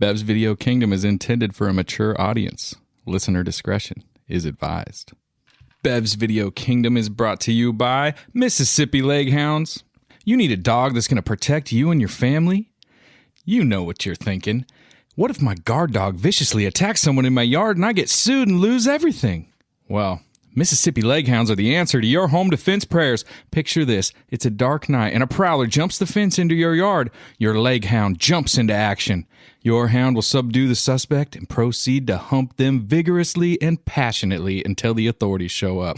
Bev's Video Kingdom is intended for a mature audience. Listener discretion is advised. Bev's Video Kingdom is brought to you by Mississippi Leghounds. You need a dog that's going to protect you and your family? You know what you're thinking. What if my guard dog viciously attacks someone in my yard and I get sued and lose everything? Well, Mississippi Leghounds are the answer to your home defense prayers. Picture this. It's a dark night and a prowler jumps the fence into your yard. Your Leghound jumps into action. Your hound will subdue the suspect and proceed to hump them vigorously and passionately until the authorities show up.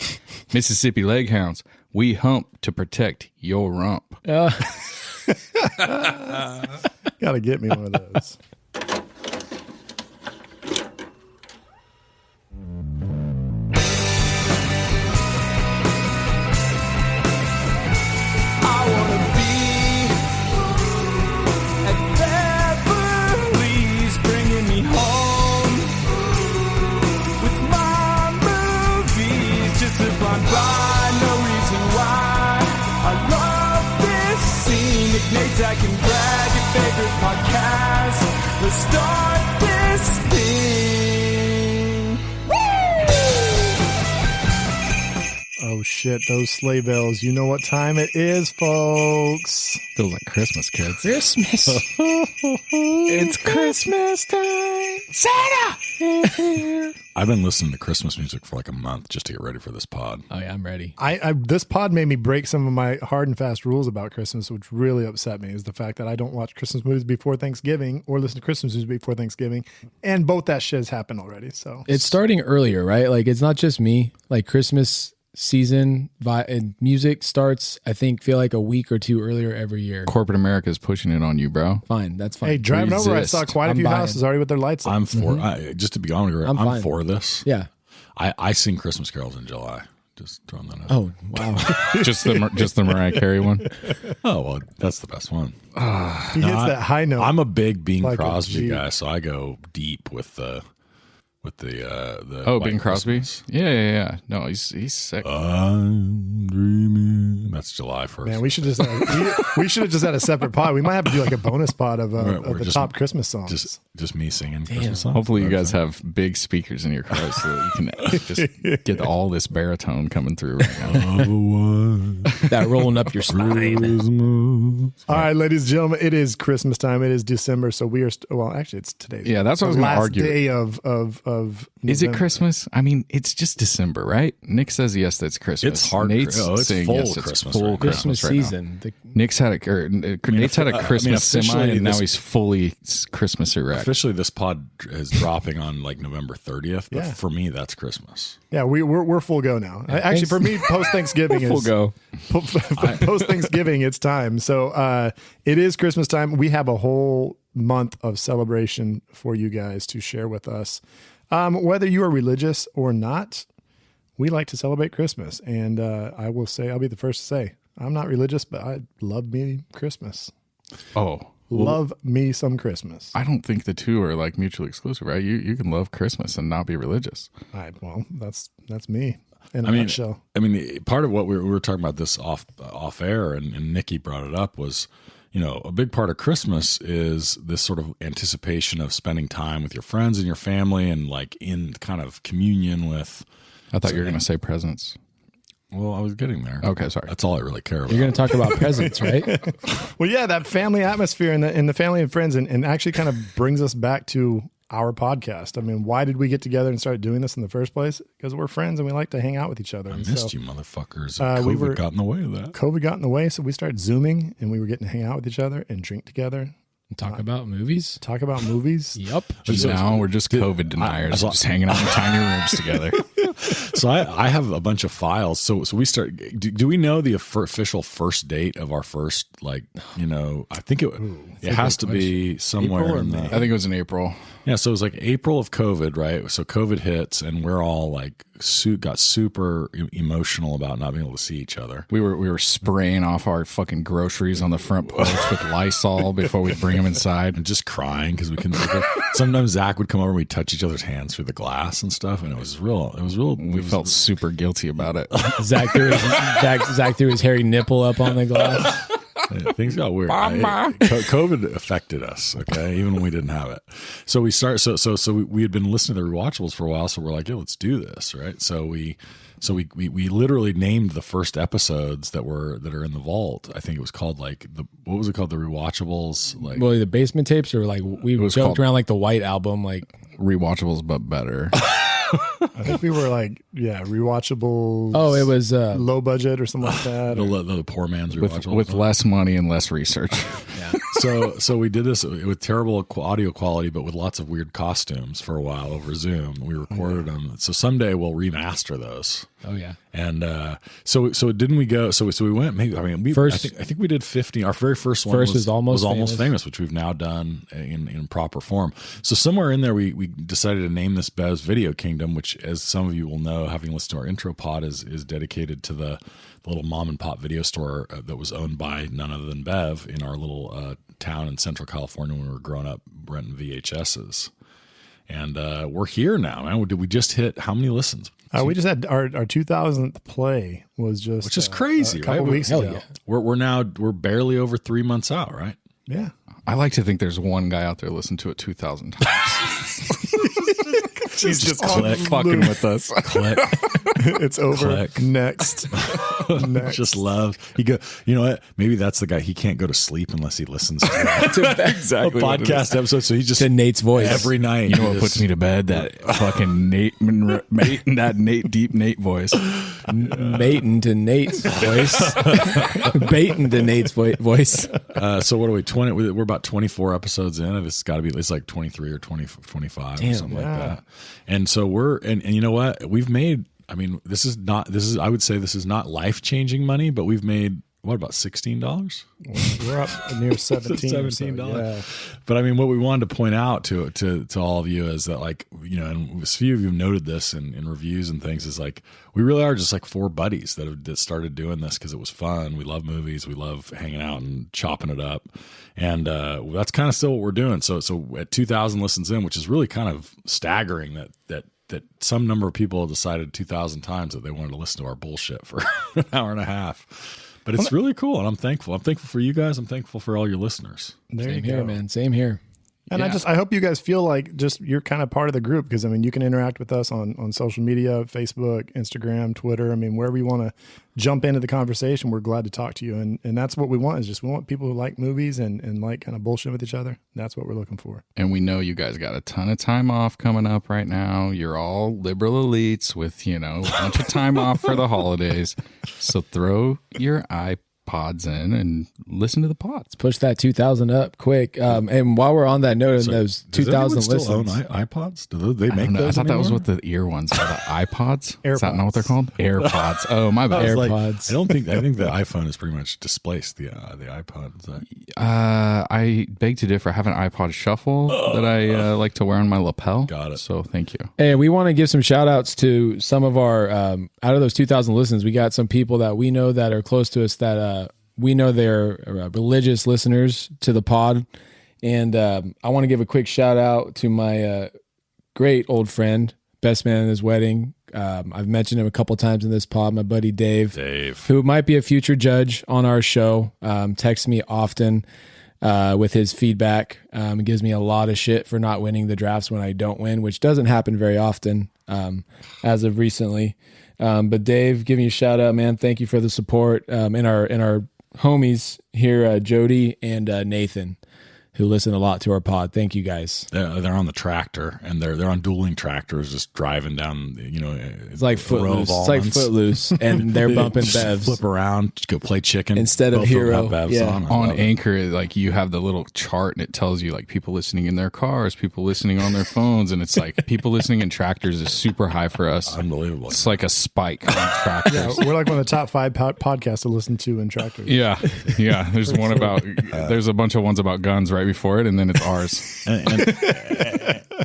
Mississippi Leghounds, we hump to protect your rump. Gotta get me one of those. I can brag your favorite podcast. Let's start this thing. Woo! Oh shit, those sleigh bells. You know what time it is, folks. Feels like Christmas, kids. Christmas. It's Christmas time. Santa! I've been listening to Christmas music for like a month just to get ready for this pod. Oh, yeah, I'm ready. This pod made me break some of my hard and fast rules about Christmas, which really upset me, is the fact that I don't watch Christmas movies before Thanksgiving or listen to Christmas music before Thanksgiving. And both that shit has happened already. So It's starting earlier, right? Like, it's not just me. Like, Christmas season and music starts, I feel like a week or two earlier every year. Corporate America is pushing it on you, bro. Fine, that's fine. Hey, driving over, I saw quite a few buying. houses already with their lights on. I'm for just to be honest, I'm fine. for this. Yeah. I sing Christmas carols in July. Just throwing that out. Oh, wow. just the Mariah Carey one. Oh, well, that's the best one. He hits that high note. I'm a big Bing Like a Crosby Jeep. guy, so I go deep with the Oh, White Bing Crosby? Christmas. Yeah. No, he's sick. I'm dreaming. That's July 1st. Man, we should have just had a separate pod. We might have to do like a bonus pod of We're the just- top Christmas songs. Just me singing Christmas songs. Hopefully you guys have big speakers in your cars so that you can just get all this baritone coming through right now. That rolling up your spine. All right, ladies and gentlemen, it is Christmas time. It is December, so we are. Actually, it's today. Yeah, that's what I was the going to last argue. day of Is it November. Christmas? I mean, it's just December, right? Nick says yes, that's Christmas. It's hard. Nate's It's saying full yes, it's Christmas full right now. Christmas Christmas right now. season. Nate's had a Christmas semi, officially and now this- he's fully Christmas erect. Officially, this pod is dropping on like November 30th, but Yeah. for me, that's Christmas. Yeah, we're full go now. Actually, for me, post Thanksgiving is Full go. Post Thanksgiving, it's time. So it is Christmas time. We have a whole month of celebration for you guys to share with us. Whether you are religious or not, we like to celebrate Christmas. And I will say, I'll be the first to say, I'm not religious, but I love me Christmas. Oh, Love me some Christmas. I don't think the two are like mutually exclusive, right? You can love Christmas and not be religious. Well, that's me in a I mean, nutshell. Part of what we were talking about this off air, and Nikki brought it up, was, a big part of Christmas is this sort of anticipation of spending time with your friends and your family, and like in kind of communion with. I thought you were going to say presents. Well, I was getting there. Okay, sorry. That's all I really care about. You're going to talk about presents, right? Well, yeah, that family atmosphere and the family and friends, and actually kind of brings us back to our podcast. I mean, why did we get together and start doing this in the first place? Because we're friends and we like to hang out with each other. I And missed so, you, motherfuckers. we COVID got in the way of that. COVID got in the way, so we started Zooming and we were getting to hang out with each other and drink together, Talk about movies. talk about movies. Yep. Now we're just COVID deniers, just hanging out in tiny rooms together. So I have a bunch of files. So we start. Do we know the official first date of our first? I think it has to be somewhere April or in the. May? I think it was in April. Yeah, so it was like April of COVID, right? So COVID hits, and we're all like got super emotional about not being able to see each other. We were spraying off our fucking groceries on the front porch with Lysol before we bring them inside. And just crying because we couldn't. Sometimes Zach would come over and we'd touch each other's hands through the glass and stuff, and it was real. We felt super guilty about it. Zach threw his hairy nipple up on the glass. Things got weird. COVID affected us, okay, even when we didn't have it. So we had been listening to the rewatchables for a while, so we're like, yeah, let's do this, right? So we literally named the first episodes that are in the vault. I think it was called like what was it called? The rewatchables, like the basement tapes, or like we joked around like the White Album, like rewatchables but better. I think we were like, rewatchables. Oh, it was low budget or something like that. the poor man's rewatchables with less money and less research. So we did this with terrible audio quality, but with lots of weird costumes for a while over Zoom. We recorded them. So someday we'll remaster those. Oh yeah. And so didn't we go? So we went. Maybe I think we did 50. Our very first one was almost famous, which we've now done in proper form. So somewhere in there, we decided to name this Bev's Video Kingdom, which, as some of you will know, having listened to our intro pod, is dedicated to the little mom and pop video store that was owned by none other than Bev in our little town in Central California when we were growing up renting VHSs. And we're here now, man. Did we just hit how many listens? We just had our 2000th play was just, which is crazy, a couple right? weeks ago. Yeah. We're barely over 3 months out, right? Yeah. I like to think there's one guy out there listening to it 2,000 times. He's just fucking with us. Click. It's over. Click. Next. Just love. He go. You know what? Maybe that's the guy. He can't go to sleep unless he listens to Exactly a podcast episode. So he just to Nate's voice every night. You know what puts me to bed? That fucking deep Nate voice. Baiting to Nate's voice. Baiting to Nate's voice. So what are we? 20. We're about 24 episodes in. It's got to be at least like 23 or 25 or something like that. And so and you know what? We've made. I mean, I would say this is not life-changing money, but we've made, what, about $16? We're up near $17. Yeah. But I mean, what we wanted to point out to all of you is that, like, you know, and a few of you have noted this in reviews and things, is like, we really are just like four buddies that started doing this because it was fun. We love movies. We love hanging out and chopping it up. And that's kind of still what we're doing. So at 2,000 listens in, which is really kind of staggering that some number of people decided 2,000 times that they wanted to listen to our bullshit for an hour and a half. But it's really cool, and I'm thankful. I'm thankful for you guys. I'm thankful for all your listeners. Same here, man. Same here. And I hope you guys feel like just you're kind of part of the group, because I mean, you can interact with us on social media, Facebook, Instagram, Twitter. I mean, wherever you want to jump into the conversation, we're glad to talk to you. And that's what we want, is just we want people who like movies and like kind of bullshit with each other. That's what we're looking for. And we know you guys got a ton of time off coming up right now. You're all liberal elites with, a bunch of time off for the holidays. So throw your iPods in and listen to the pods. Push that 2,000 up quick. And while we're on that note, in those 2,000 listens, still own iPods? Do they make those? I thought anymore? That was what the ear ones are. The iPods. AirPods. Is that not what they're called? AirPods. Oh, my bad. AirPods. I think the iPhone has pretty much displaced the iPod. Is that... I beg to differ. I have an iPod Shuffle that I like to wear on my lapel. Got it. So thank you. Hey, we want to give some shout outs to some of our, out of those 2,000 listens, we got some people that we know that are close to us that we know they're religious listeners to the pod. And I want to give a quick shout out to my great old friend, best man at his wedding. I've mentioned him a couple times in this pod, my buddy Dave, who might be a future judge on our show. Texts me often with his feedback. It gives me a lot of shit for not winning the drafts when I don't win, which doesn't happen very often as of recently. But Dave, giving you a shout out, man. Thank you for the support. In our homies here, Jody and Nathan, who listen a lot to our pod. Thank you guys. They're on the tractor, and they're on dueling tractors, just driving down. It's like Footloose. It's like Footloose, and they're bumping Bevs. Flip around, go play chicken instead of Hero. On Anchor, like you have the little chart, and it tells you like people listening in their cars, people listening on their phones, and it's like people listening in tractors is super high for us. Unbelievable. It's like a spike on tractors. Yeah, we're like one of the top 5 podcasts to listen to in tractors. Yeah. There's one about. There's a bunch of ones about guns right before it, and then it's ours.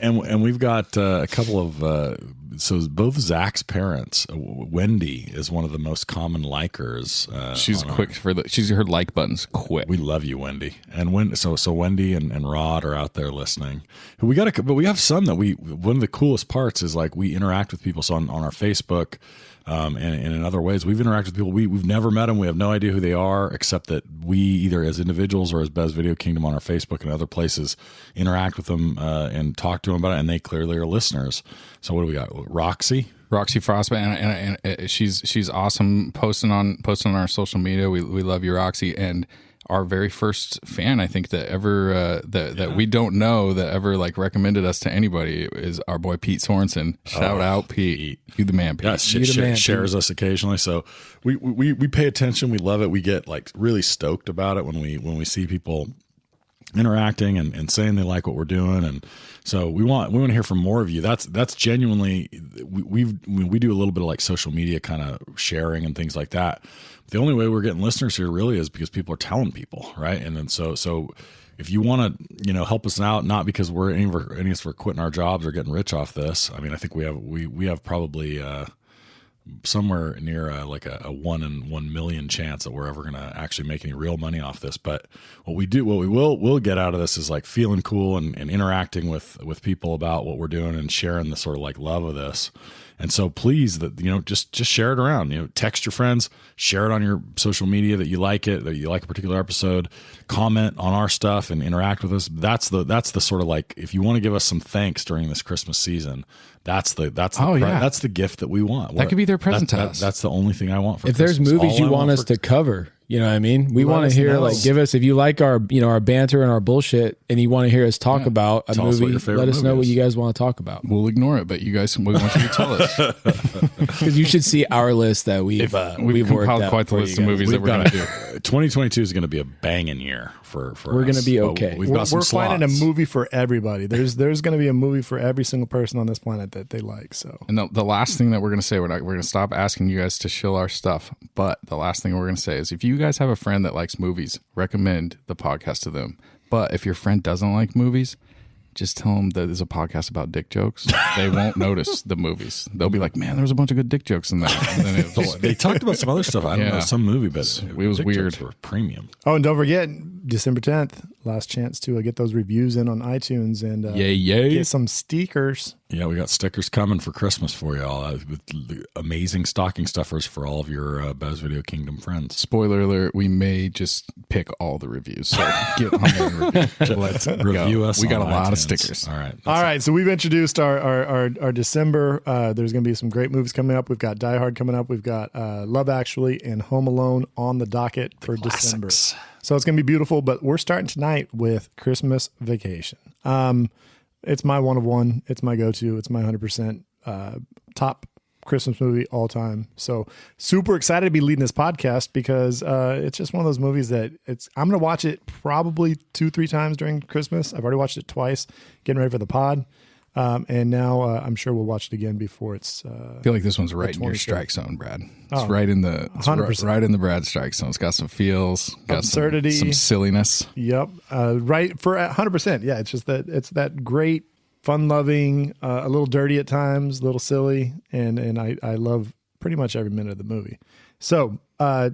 and we've got a couple of so both Zach's parents, Wendy is one of the most common likers. She's quick she's her like button's quick. We love you, Wendy. And so Wendy and Rod are out there listening. But we have some that one of the coolest parts is like we interact with people. So on our Facebook, and in other ways, we've interacted with people. We've never met them. We have no idea who they are, except that we either as individuals or as Bev's Video Kingdom on our Facebook and other places interact with them and talk to them about it. And they clearly are listeners. So what do we got? Roxy Frostbite, and she's awesome posting on our social media. We love you, Roxy, and our very first fan, I think, that ever that we don't know that ever like recommended us to anybody is our boy Pete Sorensen. Shout out, Pete. You the man, Pete. Yeah, shares us occasionally. So we pay attention. We love it. We get like really stoked about it when we see people interacting and saying they like what we're doing. And so we want to hear from more of you. That's genuinely we do a little bit of like social media kind of sharing and things like that. The only way we're getting listeners here really is because people are telling people, right? And then so if you want to, help us out, not because we're any of us for quitting our jobs or getting rich off this. I mean, I think we have probably somewhere near like a 1 in 1 million chance that we're ever going to actually make any real money off this. But what we will get out of this is like feeling cool and interacting with people about what we're doing and sharing the sort of like love of this. And so please, just share it around. Text your friends, share it on your social media that you like it, that you like a particular episode. Comment on our stuff and interact with us. That's the sort of like, if you want to give us some thanks during this Christmas season, that's the gift that we want. That could be their present to us. That's the only thing I want for if Christmas. There's movies you want us to cover. You know what I mean? We want to hear, like, give us, if you like our, our banter and our bullshit and you want to hear us talk about a movie, let us know what you guys want to talk about. We'll ignore it, but we want you to tell us. Because you should see our list that we've compiled quite the list of movies that we're going to do. 2022 is going to be a banging year for We're going to be okay. We're finding a movie for everybody. There's going to be a movie for every single person on this planet that they like. So, and the last thing that we're going to say, we're going to stop asking you guys to shill our stuff. But the last thing we're going to say is, if you guys have a friend that likes movies, recommend the podcast to them. But if your friend doesn't like movies, just tell them that there's a podcast about dick jokes. They won't notice the movies. They'll be like, man, there was a bunch of good dick jokes in there. And then they talked about some other stuff. I don't know, some movie, but it was weird. For premium. Oh, and don't forget, December 10th, last chance to get those reviews in on iTunes and get some stickers. Yeah, we got stickers coming for Christmas for y'all with amazing stocking stuffers for all of your Bev's Video Kingdom friends. Spoiler alert, we may just pick all the reviews. So get on there and let's review us. We got a iTunes. lot of stickers. All right. All right. So we've introduced our December. There's going to be some great movies coming up. We've got Die Hard coming up. We've got Love Actually and Home Alone on the docket for December. So it's going to be beautiful, but we're starting tonight with Christmas Vacation. It's my one of one. It's my go-to. It's my 100% top Christmas movie all time. So super excited to be leading this podcast because it's just one of those movies that I'm going to watch it probably 2-3 times during Christmas. I've already watched it twice, getting ready for the pod. And now I'm sure we'll watch it again before it's. I feel like this one's right in your strike zone, Brad. It's right in the 100%. Right in the Brad strike zone. It's got some feels, got absurdity, some silliness. Yep, right for 100%. Yeah, it's just that great, fun-loving, a little dirty at times, a little silly, and I love pretty much every minute of the movie. So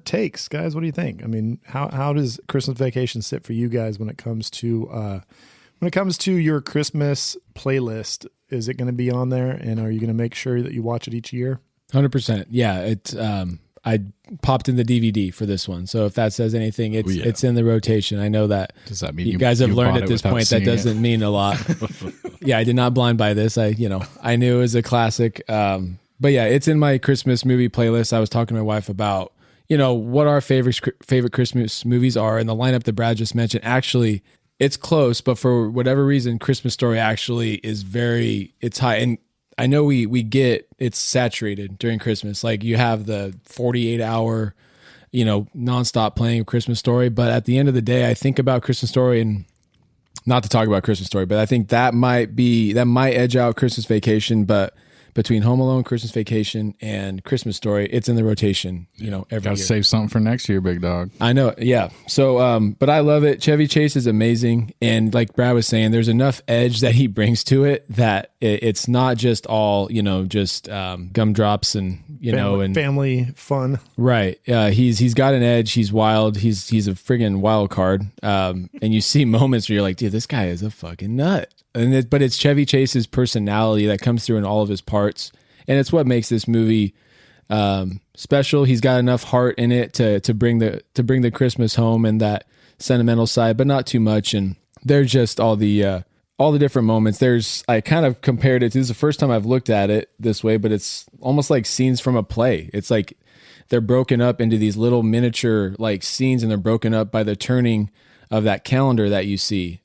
takes, guys, what do you think? I mean, how does Christmas Vacation sit for you guys when it comes to your Christmas playlist? Is it going to be on there, and are you going to make sure that you watch it each year? 100%. Yeah, it's. I popped in the DVD for this one, so if that says anything, it's in the rotation. I know that. Does that mean you guys have learned at this point that doesn't mean a lot? Yeah, I did not blind buy this. I knew it was a classic. But yeah, it's in my Christmas movie playlist. I was talking to my wife about what our favorite Christmas movies are, and the lineup that Brad just mentioned. Actually, it's close, but for whatever reason, Christmas Story actually is it's high. And I know we get it's saturated during Christmas. Like you have the 48-hour, nonstop playing of Christmas Story. But at the end of the day, I think about Christmas Story, and not to talk about Christmas Story, but I think that might edge out Christmas Vacation. But between Home Alone, Christmas Vacation, and Christmas Story. It's in the rotation, every Gotta year. save something for next year, big dog. I know, yeah. So, but I love it. Chevy Chase is amazing, and like Brad was saying, there's enough edge that he brings to it that it's not just all just gumdrops and and family fun. right. He's got an edge. He's wild. He's a friggin' wild card. And you see moments where you're like, dude, this guy is a fucking nut. But it's Chevy Chase's personality that comes through in all of his parts, and it's what makes this movie special. He's got enough heart in it to bring the Christmas home and that sentimental side, but not too much. And there's just all the different moments. I kind of compared it. This is the first time I've looked at it this way, but it's almost like scenes from a play. It's like they're broken up into these little miniature like scenes, and they're broken up by the turning of that calendar that you see.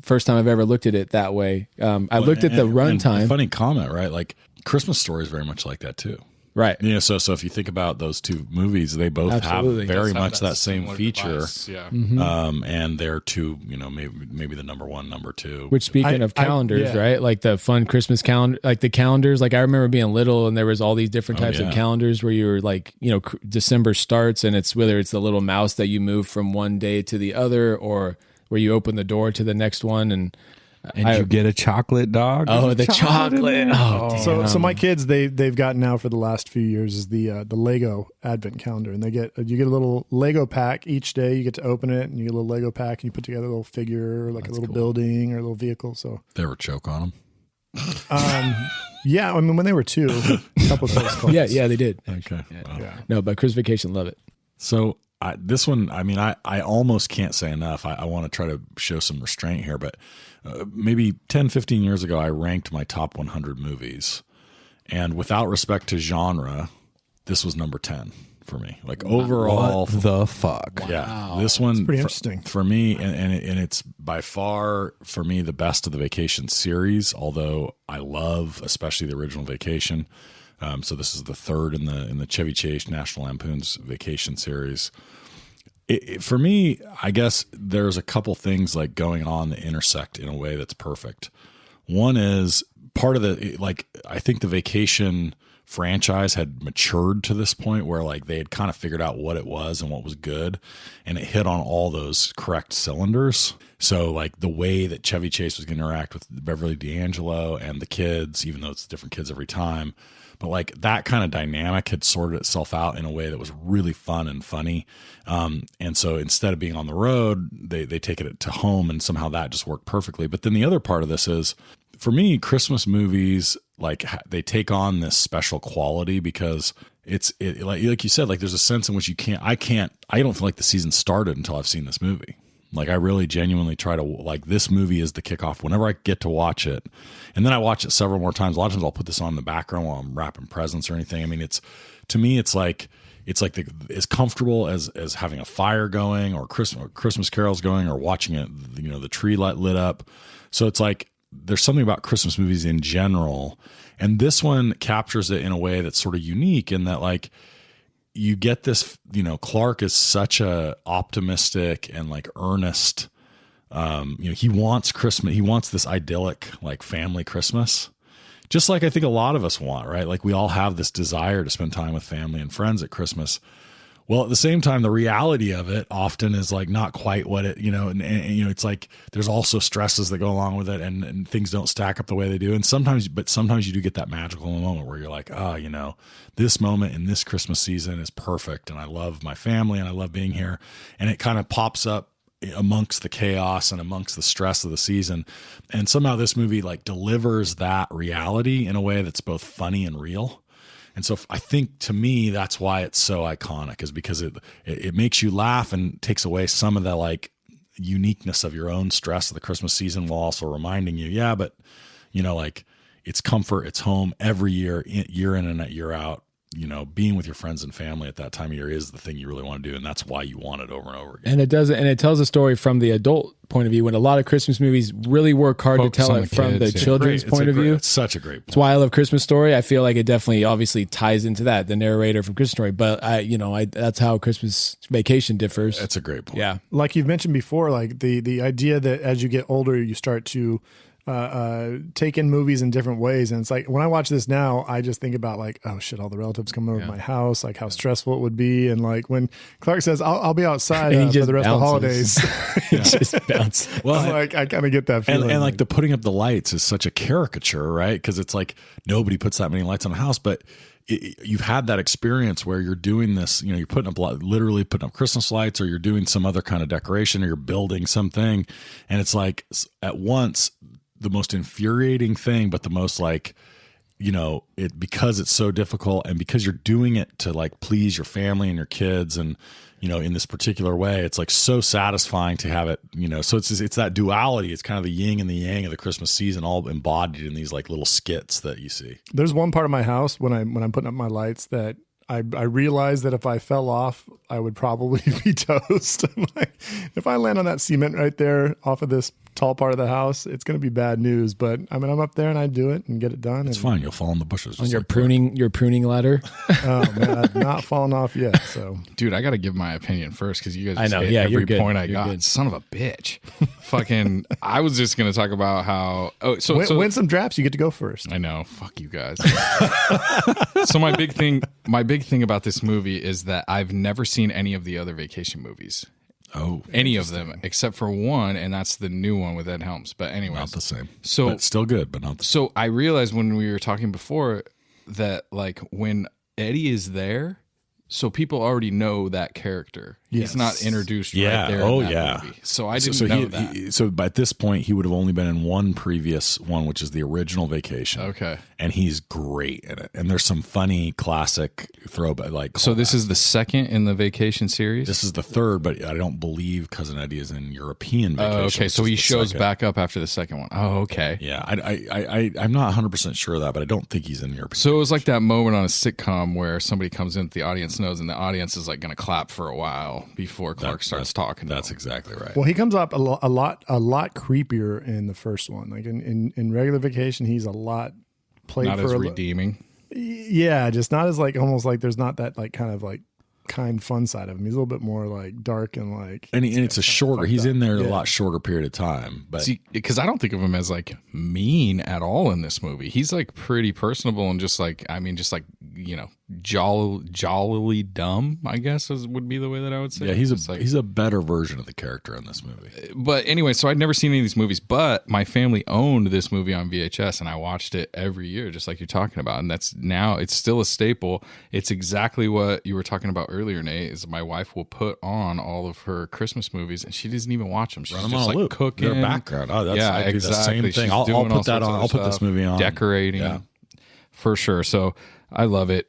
First time I've ever looked at it that way. I looked at the runtime. Funny comment, right? Like Christmas Story is very much like that too. Right. So if you think about those two movies, they both Absolutely. have very Does have much that same similar feature. device, yeah. And they're two, maybe the number one, number two. Which speaking of calendars, right? Like the fun Christmas calendar, like the calendars, like I remember being little and there was all these different types of calendars where you were like, December starts and it's whether it's the little mouse that you move from one day to the other or where you open the door to the next one. And you get a chocolate dog. Oh, the chocolate. Oh, So my kids, they've gotten now for the last few years is the Lego Advent calendar, and you get a little Lego pack each day. You get to open it, and you get a little Lego pack, and you put together a little figure, like a little building or a little vehicle. So they ever choke on them? Yeah, I mean when they were two, a couple of close calls. yeah, they did. Okay. Yeah. No, but Christmas Vacation, love it. So this one, I mean, I almost can't say enough. I want to try to show some restraint here, but maybe 10, 15 years ago, I ranked my top 100 movies. And without respect to genre, this was number 10 for me. Like overall. What the fuck? Yeah. This one, pretty interesting. For me, and it's by far, for me, the best of the Vacation series, although I love especially the original Vacation. So this is the third in the Chevy Chase National Lampoon's Vacation series. For me, I guess there's a couple things like going on that intersect in a way that's perfect. One is part of I think the Vacation franchise had matured to this point where like they had kind of figured out what it was and what was good, and it hit on all those correct cylinders. So like the way that Chevy Chase was going to interact with Beverly D'Angelo and the kids, even though it's different kids every time, but like that kind of dynamic had sorted itself out in a way that was really fun and funny. And so instead of being on the road, they take it to home, and somehow that just worked perfectly. But then the other part of this is, for me, Christmas movies, like they take on this special quality because like you said, like there's a sense in which I don't feel like the season started until I've seen this movie. Like I really genuinely try to like this movie is the kickoff whenever I get to watch it. And then I watch it several more times. A lot of times I'll put this on in the background while I'm wrapping presents or anything. I mean, to me, it's like as comfortable as having a fire going or Christmas carols going or watching it, the tree lit up. So it's like, there's something about Christmas movies in general. And this one captures it in a way that's sort of unique in that like, you get this, Clark is such a optimistic and like earnest, he wants Christmas. He wants this idyllic, like family Christmas, just like I think a lot of us want, right? Like we all have this desire to spend time with family and friends at Christmas. Well, at the same time, the reality of it often is like not quite what it, and it's like there's also stresses that go along with it, and things don't stack up the way they do. And sometimes you do get that magical moment where you're like, this moment in this Christmas season is perfect, and I love my family and I love being here, and it kind of pops up amongst the chaos and amongst the stress of the season. And somehow this movie like delivers that reality in a way that's both funny and real. And so I think to me, that's why it's so iconic, is because it makes you laugh and takes away some of the like uniqueness of your own stress of the Christmas season, while also reminding you, but like it's comfort, it's home every year in and year out. Being with your friends and family at that time of year is the thing you really want to do. And that's why you want it over and over again. And it tells a story from the adult point of view, when a lot of Christmas movies really work hard to tell it from the children's point of view. It's such a great point. That's why I love Christmas Story. I feel like it definitely obviously ties into that, the narrator from Christmas Story. But that's how Christmas Vacation differs. That's a great point. Yeah. Like you've mentioned before, like the idea that as you get older, you start to take in movies in different ways. And it's like when I watch this now, I just think about like, oh shit, all the relatives coming over to my house, like how stressful it would be. And like when Clark says, I'll be outside for the rest of the holidays. It just bounces. Well, I'm like, I kind of get that feeling. And like the putting up the lights is such a caricature, right? Because it's like nobody puts that many lights on a house, but you've had that experience where you're doing this, you know, you're putting up literally putting up Christmas lights, or you're doing some other kind of decoration, or you're building something. And it's like at once the most infuriating thing, but the most like, you know, because it's so difficult and because you're doing it to like please your family and your kids and, you know, in this particular way, it's like so satisfying to have it, you know, so it's that duality. It's kind of the yin and the yang of the Christmas season, all embodied in these like little skits that you see. There's one part of my house when I'm putting up my lights that I realized that if I fell off, I would probably be toast. Like, if I land on that cement right there off of this tall part of the house, it's going to be bad news. But I mean, I'm up there and I do it and get it done. It's fine. You'll fall in the bushes. On your pruning ladder. Oh man, I've not fallen off yet. So, Dude, I got to give my opinion first because you guys I just know. hit Yeah, every you're good. point I You're got. good. Son of a bitch. Fucking, I was just going to talk about how. win some drafts. You get to go first. I know. Fuck you guys. So my big thing about this movie is that I've never seen any of the other vacation movies. Oh, Any of them except for one, and that's the new one with Ed Helms. But anyways, not the same. So but still good, but not the same. So I realized when we were talking before that like when Eddie is there, so people already know that character. Yes. He's not introduced Yeah. right there. Oh, in that yeah. movie. So I didn't know that. So by this point, he would have only been in one previous one, which is the original Vacation. Okay. And he's great in it. And there's some funny classic throwback. Like, So this is the second in the Vacation series? this is the third, but I don't believe Cousin Eddie is in European Vacation. Oh, okay. which So is he the shows second. back up after the second one. Oh, okay. Yeah, I'm not 100% sure of that, but I don't think he's in European. So it was like that moment on a sitcom where somebody comes in that the audience knows, and the audience is like going to clap for a while before Clark starts talking. That's exactly right. Well, he comes up a lot creepier in the first one. Like in regular Vacation, he's a lot played Not for as a redeeming. yeah, just not as like almost like there's not that like kind of like kind fun side of him. He's a little bit more like dark and like and it's a shorter. He's in there a Yeah. lot shorter period of time. But See, because I don't think of him as like mean at all in this movie. He's like pretty personable and just like, I mean, just like, you know, jollily dumb, I guess would be the way that I would say. yeah, it. he's It's like, he's a better version of the character in this movie. but anyway, so I'd never seen any of these movies, but my family owned this movie on VHS and I watched it every year, just like you're talking about. And that's now, it's still a staple. It's exactly what you were talking about earlier, Nate, is my wife will put on all of her Christmas movies and she doesn't even watch them. She's Run them just on like a loop. cooking. Their background. Oh, that's yeah, I do exactly. the same thing. She's I'll doing all put that sorts on. of I'll put this stuff, movie on. Decorating. Yeah. For sure. So I love it.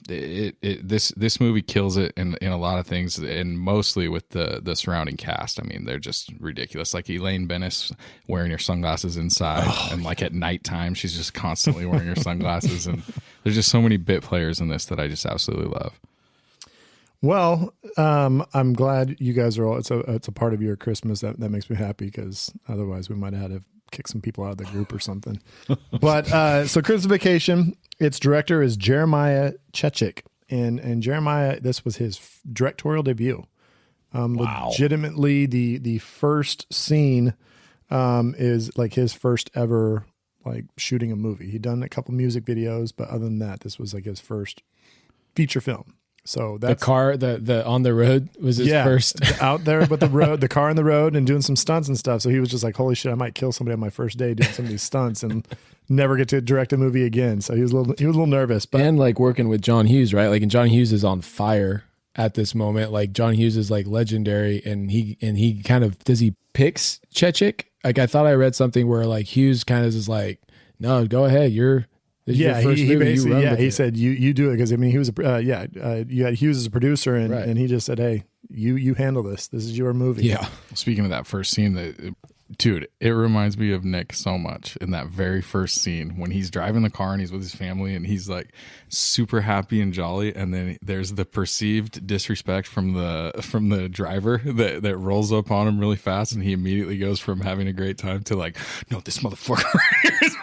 This movie kills it in a lot of things, and mostly with the surrounding cast. I mean, they're just ridiculous. Like Elaine Bennis wearing her sunglasses inside, and like at nighttime, she's just constantly wearing her sunglasses. And there's just so many bit players in this that I just absolutely love. Well, I'm glad you guys are all. It's a part of your Christmas that makes me happy because otherwise we might have had to kick some people out of the group or something. But so Christmas Vacation, its director is Jeremiah Chechik, and Jeremiah, this was his directorial debut. Wow. Legitimately, the first scene is like his first ever like shooting a movie. He'd done a couple music videos, but other than that, this was like his first feature film. So that's The on the road was his first. out there with the car on the road and doing some stunts and stuff. So he was just like, holy shit, I might kill somebody on my first day doing some of these stunts and never get to direct a movie again. So he was a little nervous, but And like working with John Hughes, right? Like, and John Hughes is on fire at this moment. Like John Hughes is like legendary, and he kind of picks Chechik. Like I thought I read something where like Hughes kind of is like, no, go ahead, this is your first he movie, basically, you run with he it. said you do it because I mean he was you had Hughes as a producer and Right. and he just said, hey, you handle this. This is your movie. Yeah. Speaking of that first scene, dude, it reminds me of Nick so much in that very first scene when he's driving the car and he's with his family and he's like super happy and jolly, and then there's the perceived disrespect from the driver that rolls up on him really fast, and he immediately goes from having a great time to like, no, this motherfucker.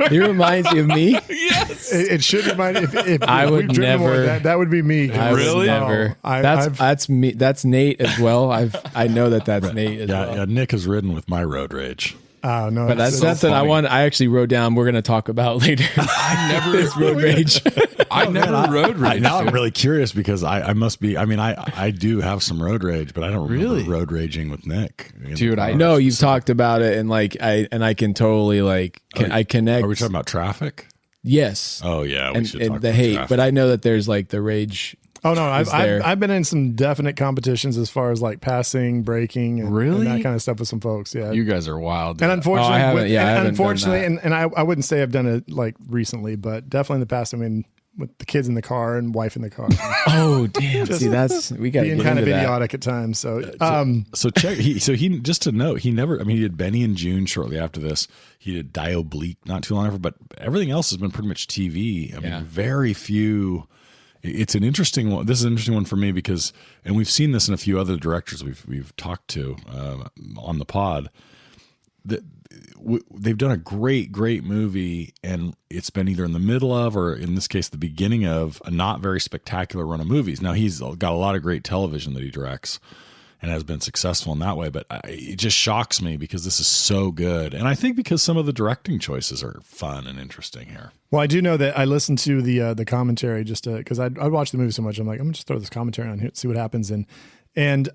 He reminds you of me. Yes. It should remind if I would we've driven more, never- that would be me. I would Really? never. I've- That's me. That's Nate as well. I know that's Nate as well. Yeah, Nick has ridden with my road rage. Oh no, But that's something I actually wrote down. We're going to talk about later. I never This road rage. I never road rage. Now I'm dude. really curious because I must be. I mean, I do have some road rage, but I don't remember Really? road raging with Nick. Dude, I No, you've talked about it, and I can totally I connect. Are we talking about traffic? Yes. Oh yeah, we and, should and talk the about hate, traffic. but I know that there's like the rage. Oh no, is there. I've been in some definite competitions as far as like passing, braking, and Really? that kind of stuff with some folks. Yeah, You guys are wild. and dude. unfortunately, I haven't- I haven't unfortunately, done and I wouldn't say I've done it like recently, but definitely in the past. I mean, with the kids in the car and wife in the car, Oh damn! See, that's we got to being get kind into of that. idiotic at times. So, So check. He just to note, he never. I mean, he did Benny and June shortly after this. He did Diobleek not too long after, but everything else has been pretty much TV. I mean, Yeah. very few. It's an interesting one. This is an interesting one for me because, and we've seen this in a few other directors we've talked to on the pod. They've done a great movie, and it's been either in the middle of, or in this case, the beginning of a not very spectacular run of movies. Now he's got a lot of great television that he directs, and has been successful in that way. But it just shocks me because this is so good, and I think because some of the directing choices are fun and interesting here. well, I do know that I listened to the commentary just because I'd watched the movie so much. I'm like, I'm gonna just throw this commentary on here, see what happens, and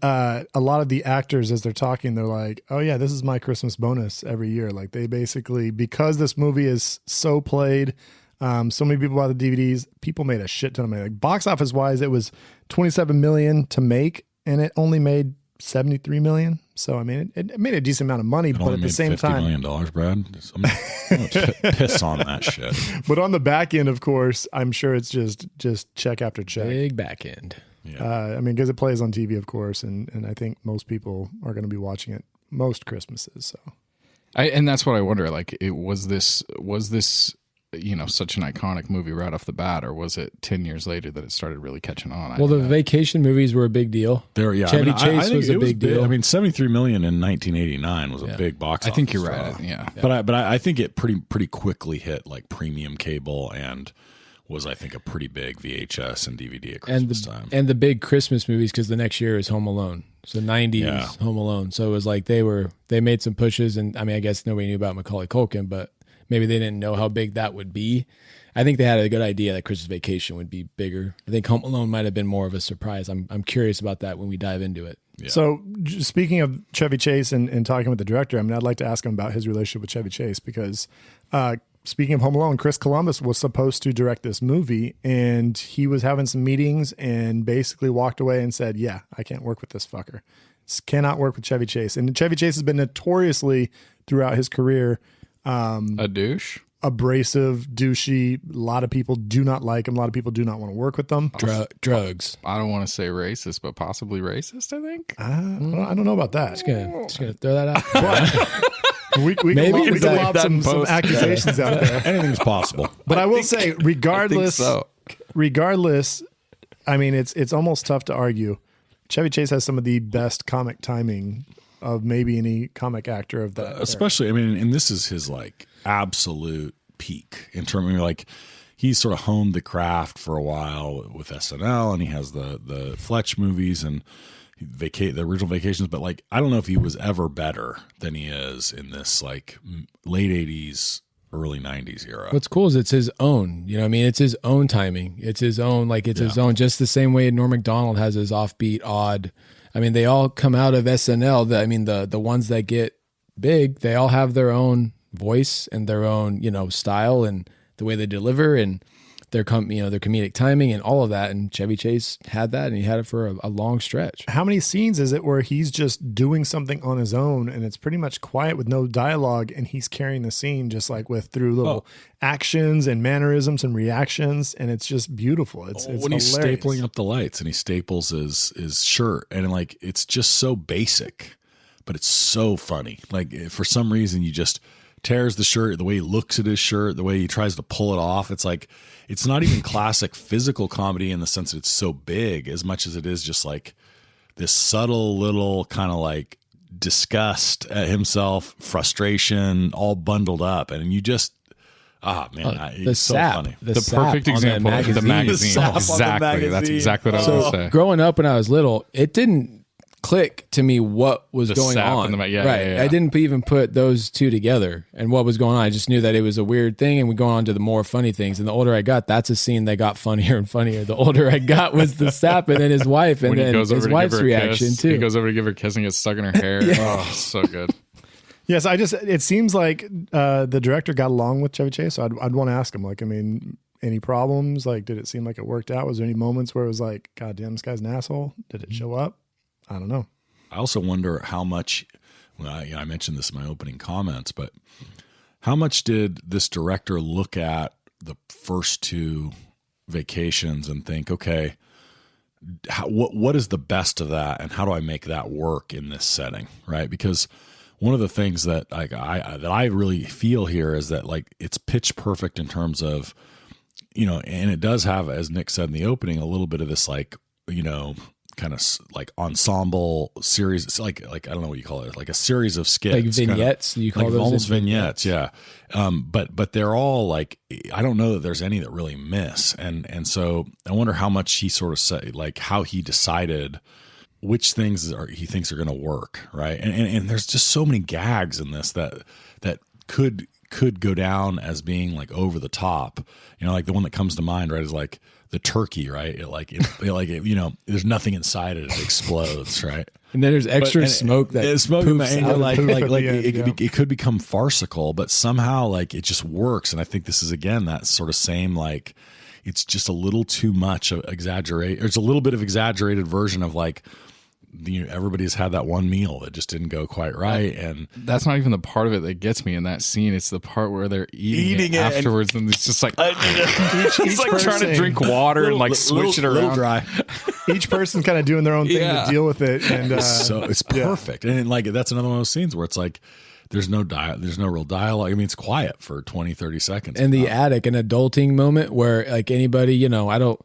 a lot of the actors, as they're talking, they're like, oh yeah, this is my Christmas bonus every year. Like they basically, because this movie is so played, so many people bought the DVDs, people made a shit ton of money. Like box office wise, it was 27 million to make, and it only made 73 million. So I mean, it made a decent amount of money, It but only at the made same $50 time, million, Brad. I'm gonna piss on that shit. but on the back end, of course, I'm sure it's just check after check. Big back end. I mean, because it plays on TV, of course, and I think most people are going to be watching it most Christmases. So And that's what I wonder. Like, was this such an iconic movie right off the bat, or was it 10 years later that it started really catching on? Well, the vacation movies were a big deal. Chevy Chase think was a it big deal. I mean, 73 million in 1989 was a big box I office. think you're right. draw. Yeah. But I think it pretty quickly hit like premium cable and was, I think, a pretty big VHS and DVD at Christmas time. And the big Christmas movies, because the next year is Home Alone. So 90s Yeah. Home Alone. So it was like they made some pushes, and I mean, I guess nobody knew about Macaulay Culkin, but maybe they didn't know how big that would be. I think they had a good idea that Christmas Vacation would be bigger. I think Home Alone might have been more of a surprise. I'm curious about that when we dive into it. Yeah. So speaking of Chevy Chase and talking with the director, I mean, I'd like to ask him about his relationship with Chevy Chase because speaking of Home Alone, Chris Columbus was supposed to direct this movie, and he was having some meetings and basically walked away and said, yeah, I can't work with this fucker. Cannot work with Chevy Chase. And Chevy Chase has been notoriously throughout his career A douche? abrasive, douchey. A lot of people do not like him. A lot of people do not want to work with them. Drugs. I don't want to say racist, but possibly racist, I think. Well, I don't know about that. Just gonna throw that out. We Maybe can it's lob like some post. accusations out there. Anything's possible. But I will say, regardless, I mean, it's almost tough to argue. Chevy Chase has some of the best comic timing of maybe any comic actor of that. Especially, I mean, and this is his like absolute peak in terms of like he's sort of honed the craft for a while with SNL, and he has the Fletch movies and the original Vacations. But like, I don't know if he was ever better than he is in this like late 80s, early 90s era. What's cool is it's his own. You know what I mean? It's his own timing. It's his own, his own, just the same way Norm Macdonald has his offbeat, odd. I mean, they all come out of SNL. The ones that get big, they all have their own voice and their own, style and the way they deliver and their comedic timing and all of that. And Chevy Chase had that, and he had it for a long stretch. How many scenes is it where he's just doing something on his own and it's pretty much quiet with no dialogue, and he's carrying the scene just like through little actions and mannerisms and reactions, and it's just beautiful. It's when he's hilarious. stapling up the lights and he staples his shirt, and like it's just so basic, but it's so funny. Like for some reason you just tears the shirt, the way he looks at his shirt, the way he tries to pull it off. It's like, it's not even classic physical comedy in the sense that it's so big as much as it is just like this subtle little kind of like disgust at himself, frustration, all bundled up. And you just, it's so funny. The perfect sap on that example is the magazine. The sap on the Exactly. That's magazine. exactly what I was going to So say. growing up when I was little, it didn't click to me what was going sap on. in the- yeah, right. yeah, yeah. I didn't even put those two together and what was going on. I just knew that it was a weird thing, and we go on to the more funny things. And the older I got, that's a scene that got funnier and funnier. The older I got was the sap, and then his wife, and When he then goes over his to give wife's her a reaction kiss, too. He goes over to give her a kiss and gets stuck in her hair. Oh, so good. Yes, it seems like the director got along with Chevy Chase. So I'd want to ask him, like, I mean, any problems? Like, did it seem like it worked out? Was there any moments where it was like, God damn, this guy's an asshole? Did it show up? I don't know. I also wonder how much, well, I mentioned this in my opening comments, but how much did this director look at the first two vacations and think, okay, what is the best of that, and how do I make that work in this setting, right? Because one of the things that I really feel here is that, like, it's pitch perfect in terms of, you know, and it does have, as Nick said in the opening, a little bit of this, like, you know, kind of like ensemble series. It's like I don't know what you call it, like a series of skits, Like vignettes. Kind of, you call like those almost vignettes, yeah. But they're all like, I don't know that there's any that really miss, and so I wonder how much he sort of said, like, how he decided which things he thinks are going to work, right? And there's just so many gags in this that could go down as being like over the top. You know, like the one that comes to mind, right, is like the turkey, right? You know, there's nothing inside it; it explodes, right? And then there's extra smoke that smoke poops and out. like end, it could become farcical, but somehow like it just works. And I think this is again that sort of same, like, it's just a little too much of exaggerate. It's a little bit of exaggerated version of, like, you know, everybody's had that one meal that just didn't go quite right, and That's not even the part of it that gets me in that scene. It's the part where they're eating it afterwards, and it's just like he's like trying to drink water and like switch it little around. dry. Each person kind of doing their own thing Yeah. to deal with it. And So it's perfect, and like that's another one of those scenes where it's like there's no real dialogue. I mean, it's quiet for 20-30 seconds. In the attic, an adulting moment where, like, anybody, you know,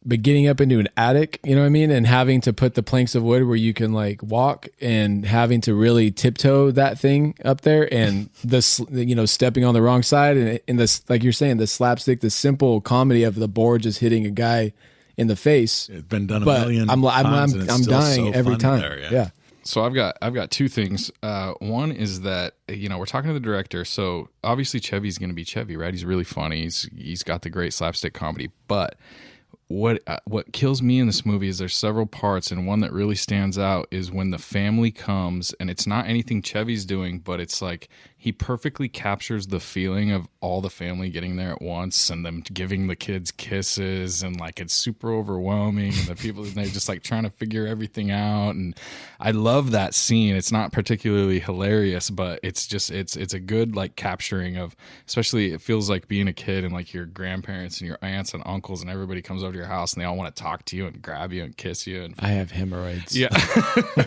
but getting up into an attic, you know what I mean? And having to put the planks of wood where you can, like, walk, and having to really tiptoe that thing up there, and this, you know, stepping on the wrong side, and in this, like you're saying, the slapstick, the simple comedy of the board just hitting a guy in the face. It's been done a But million I'm times, and it's I'm still dying so every fun time. there, Yeah. So I've got two things. One is that, you know, we're talking to the director. So obviously Chevy's going to be Chevy, right? He's really funny. He's got the great slapstick comedy. But what kills me in this movie is there's several parts, and one that really stands out is when the family comes, and it's not anything Chevy's doing, but it's like he perfectly captures the feeling of all the family getting there at once and them giving the kids kisses, and like it's super overwhelming, and the people, they're just like trying to figure everything out. And I love that scene. It's not particularly hilarious, but it's just it's a good like capturing of, especially it feels like being a kid and like your grandparents and your aunts and uncles and everybody comes over to your house and they all want to talk to you and grab you and kiss you. And I have hemorrhoids. yeah,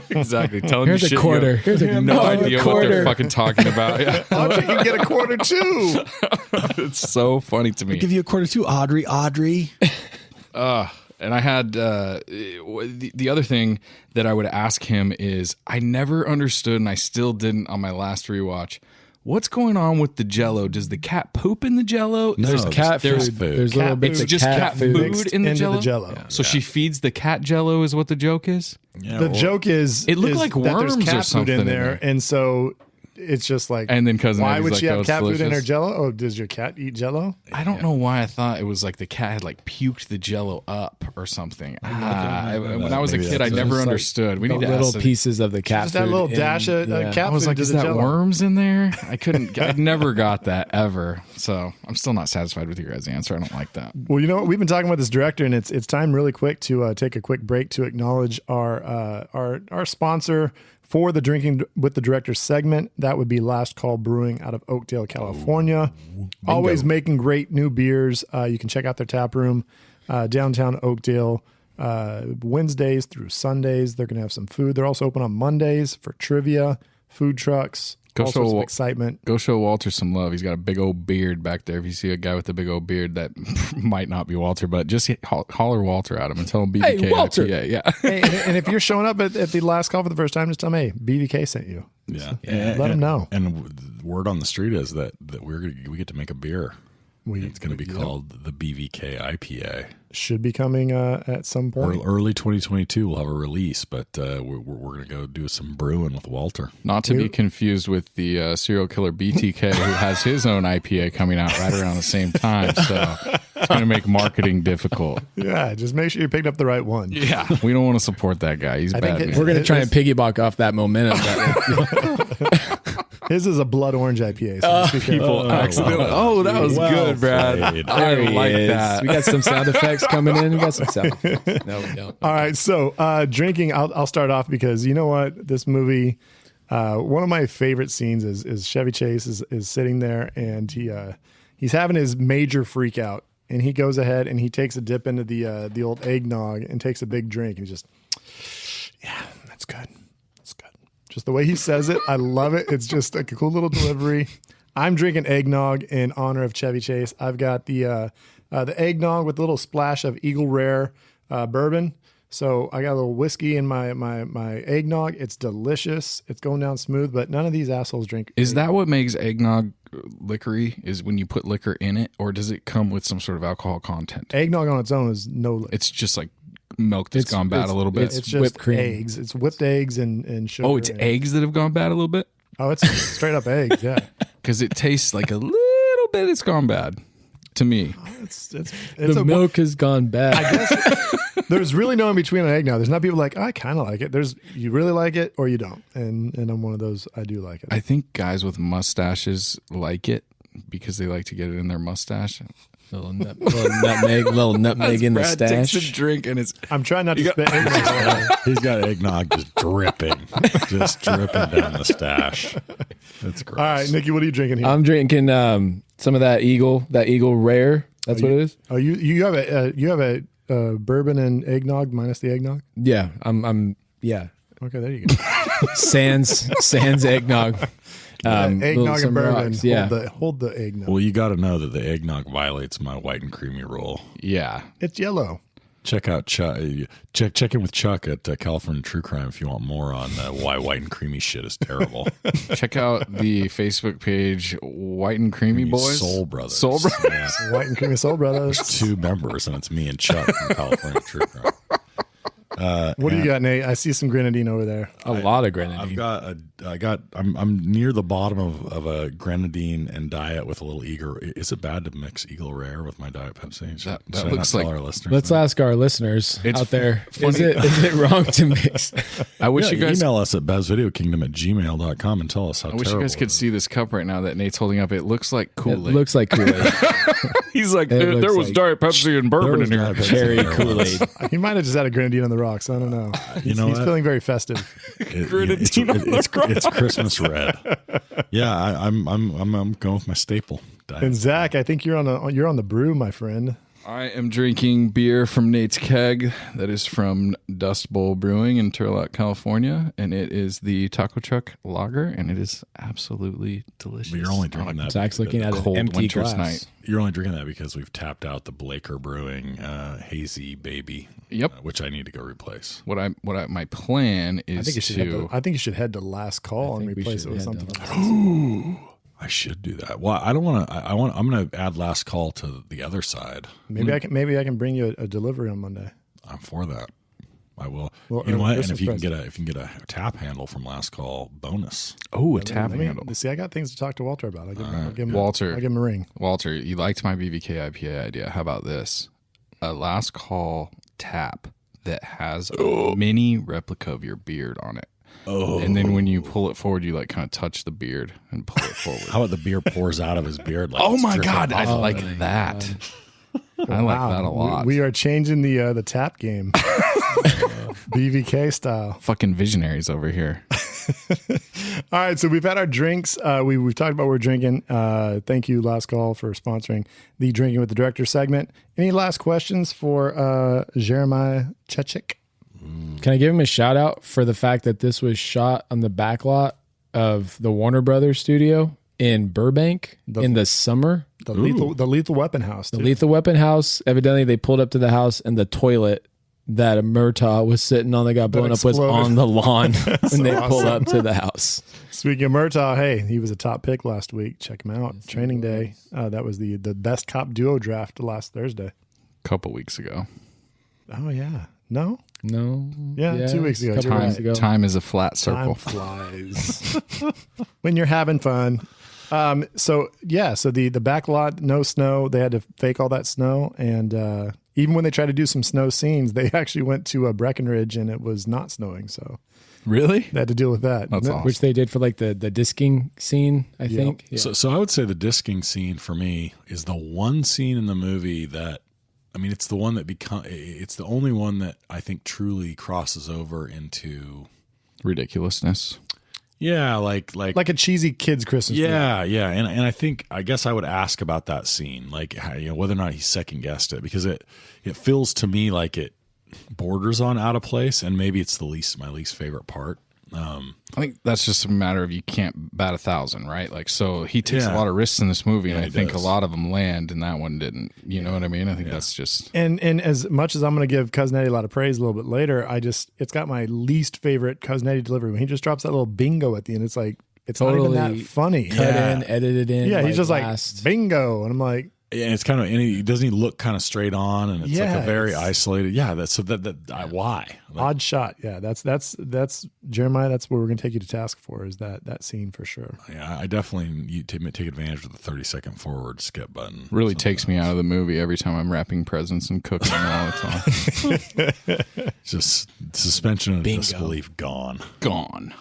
exactly. Telling Here's you a shit, quarter. You Here's have a no quarter. idea what they're fucking talking about. Yeah. Audrey can get a quarter too. It's so funny to me. give you a quarter too, Audrey. And I had the other thing that I would ask him is, I never understood, and I still didn't on my last rewatch, what's going on with the Jello? Does the cat poop in the Jello? No, There's cat food. there's food. There's little Cat bits It's of just cat food mixed in the into Jello. the Jello. So she feeds the cat Jello, is what the joke is. Yeah, The joke is It looked is like that there's worms or cat something food in in there, there. and so it's just like, And then Cousin why Eddie's would like, she "Oh, have it's cat food in her delicious." Jello? Oh, does your cat eat Jello? I don't know why I thought it was like the cat had like puked the Jello up or something. When I was a Maybe kid, I that's never just like understood. We the need to little ask pieces of the cat Just food. that little in- dash of yeah. cat I was food like, to is the that Jello. worms in there? I never got that ever. So I'm still not satisfied with your guys' answer. I don't like that. Well, you know what? We've been talking about this director, and it's time really quick to take a quick break to acknowledge our sponsor for the Drinking with the Director segment. That would be Last Call Brewing out of Oakdale, California. Always making great new beers. You can check out their tap room downtown Oakdale Wednesdays through Sundays. They're going to have some food. They're also open on Mondays for trivia, food trucks, all sorts of excitement. Go show Walter some love. He's got a big old beard back there. If you see a guy with a big old beard, that might not be Walter, but just holler Walter at him and tell him BVK. Hey, Walter. IPA. Yeah. Hey, and if you're showing up at the Last Call for the first time, just tell them, hey, BVK sent you. Yeah. Let them know. And the word on the street is that we get to make a beer. It's going to be called the BVK IPA. Should be coming at some point. Early 2022, we'll have a release, but we're going to go do some brewing with Walter. Not to be confused with the serial killer BTK, who has his own IPA coming out right around the same time. So it's going to make marketing difficult. Yeah, just make sure you picked up the right one. Yeah, we don't want to support that guy. He's bad. Man. We're going to try and piggyback off that momentum. His is a blood orange IPA. So People accidentally. Oh, that was good, Brad. I like that. We got some sound effects coming in. We got some sound effects. No, we don't. All right, so drinking. I'll start off because you know what, this movie. One of my favorite scenes is Chevy Chase is sitting there and he's having his major freak out, and he goes ahead and he takes a dip into the old eggnog and takes a big drink, and he just, yeah, that's good. Just the way he says it, I love it. It's just like a cool little delivery. I'm drinking eggnog in honor of Chevy Chase. I've got the eggnog with a little splash of Eagle Rare bourbon. So I got a little whiskey in my eggnog. It's delicious. It's going down smooth, but none of these assholes drink. Is that what makes eggnog liquory? Is when you put liquor in it, or does it come with some sort of alcohol content? Eggnog on its own is no liquor. It's just like milk that's gone bad a little bit. It's just whipped cream. eggs. It's whipped eggs and sugar. Oh, it's eggs that have gone bad a little bit? Oh, it's straight up eggs, yeah. Because it tastes like a little bit it's gone bad to me. It's The milk has gone bad. I guess there's really no in between on eggnog. There's not people like, I kind of like it. There's you really like it or you don't. And I'm one of those, I do like it. I think guys with mustaches like it because they like to get it in their mustache. Little nutmeg in the Brad stash. takes a drink and it's I'm trying not to spit eggnog. He's got eggnog just dripping down the stash. That's gross. All right, Nikki, what are you drinking here? I'm drinking some of that Eagle Rare. That's what it is. Oh, you have a bourbon and eggnog minus the eggnog? Yeah, I'm yeah. Okay, there you go. Sans eggnog. Eggnog and bourbon. Rocks, yeah. Hold the eggnog. Well, you got to know that the eggnog violates my white and creamy rule. yeah. It's yellow. Check out check in with Chuck at California True Crime if you want more on why white and creamy shit is terrible. Check out the Facebook page White and Creamy Boys. Soul Brothers. Soul Brothers. Yeah. White and creamy soul brothers. There's 2 members, and it's me and Chuck from California True Crime. What do you got, Nate? I see some grenadine over there. A lot of grenadine. I'm near the bottom of a grenadine and diet with a little Eagle. Is it bad to mix Eagle Rare with my Diet Pepsi? That Should I looks not like- tell our listeners. Let's ask our listeners It's out there. funny. Is it wrong to mix? I wish you guys email us at bezvideokingdom@gmail.com and tell us how I wish you guys could see this cup right now that Nate's holding up. It looks like It Kool-Aid. looks like Kool-Aid. He's like, It there looks was like- Diet Pepsi and bourbon in here. Diet Pepsi Cherry in there once. Kool-Aid. He might have just had a grenadine on the rocks. I don't know. He's what? feeling very festive. It's Christmas red. Yeah, I'm going with my staple. Diet. And Zach, I think you're on the brew, my friend. I am drinking beer from Nate's Keg that is from Dust Bowl Brewing in Turlock, California, and it is the Taco Truck Lager, and it is absolutely delicious. But you're only drinking that. Zach's looking at an cold empty winter's glass. night. You're only drinking that because we've tapped out the Blaker Brewing Hazy Baby. Yep. Which I need to go replace. My plan I is think you should head to Last Call and think we replace should it with head to something. I should do that. Well, I don't want to. I'm going to add Last Call to the other side. Maybe I can bring you a delivery on Monday. I'm for that. I will. Well, you know what? And Christmas if you can get a tap handle from Last Call, bonus. Oh, a tap handle. See, I got things to talk to Walter about. I'll give him Walter. I'll give him a ring. Walter, you liked my BVK IPA idea. How about this? A Last Call tap that has a mini replica of your beard on it. Oh. And then when you pull it forward, you like kind of touch the beard and pull it forward. How about the beer pours out of his beard? Like Oh it's my dripping God, I off? like that. I like that a lot. We are changing the tap game, BVK style. Fucking visionaries over here. All right, so we've had our drinks. We've talked about what we're drinking. Thank you, Last Call, for sponsoring the Drinking with the Director segment. Any last questions for Jeremiah Chechik? Can I give him a shout out for the fact that this was shot on the back lot of the Warner Brothers studio in Burbank in the summer? The Lethal Weapon house. The Lethal Weapon house. Evidently, they pulled up to the house and the toilet that a Murtaugh was sitting on that got blown up was exploded. on the lawn when they pulled awesome. up to the house. Speaking of Murtaugh, hey, he was a top pick last week. Check him out. Training day. That was the best cop duo draft last Thursday. Couple weeks ago. Oh, yeah. No? No. Yeah, 2 weeks ago. Couple weeks ago. Time is a flat Time circle. flies. When you're having fun. So the back lot, no snow. They had to fake all that snow. And even when they tried to do some snow scenes, they actually went to Breckenridge and it was not snowing. So Really? they had to deal with that. That's awesome. Which they did for like the disking scene, I think. Yeah. So I would say the disking scene for me is the one scene in the movie that, I mean, it's the one that it's the only one that I think truly crosses over into Ridiculousness. yeah, like Like a cheesy kid's Christmas movie. yeah, and I guess I would ask about that scene, like how, whether or not he second guessed it, because it feels to me like it borders on out of place, and maybe it's my least favorite part. I think that's just a matter of you can't bat 1,000, right? Like, so he takes a Yeah. lot of risks in this movie, and Yeah, I he think does. a lot of them land, and that one didn't. You know what I mean? I think that's just And as much as I'm going to give Cousin Eddie a lot of praise a little bit later, it's got my least favorite Cousin Eddie delivery. When he just drops that little bingo at the end, it's like, it's not even Totally that funny. Cut in, edited in. Yeah, he's just last. like, bingo. And I'm like, And it's kind of, and he doesn't he look kind of straight on, and it's like Yeah, a very it's- isolated. Yeah, why? Like, odd shot. Yeah, that's Jeremiah. That's what we're going to take you to task for, is that scene for sure. yeah, I definitely take advantage of the 30-second forward skip button. really takes me out of the movie every time I'm wrapping presents and cooking while it's on. Just suspension of disbelief gone. Gone.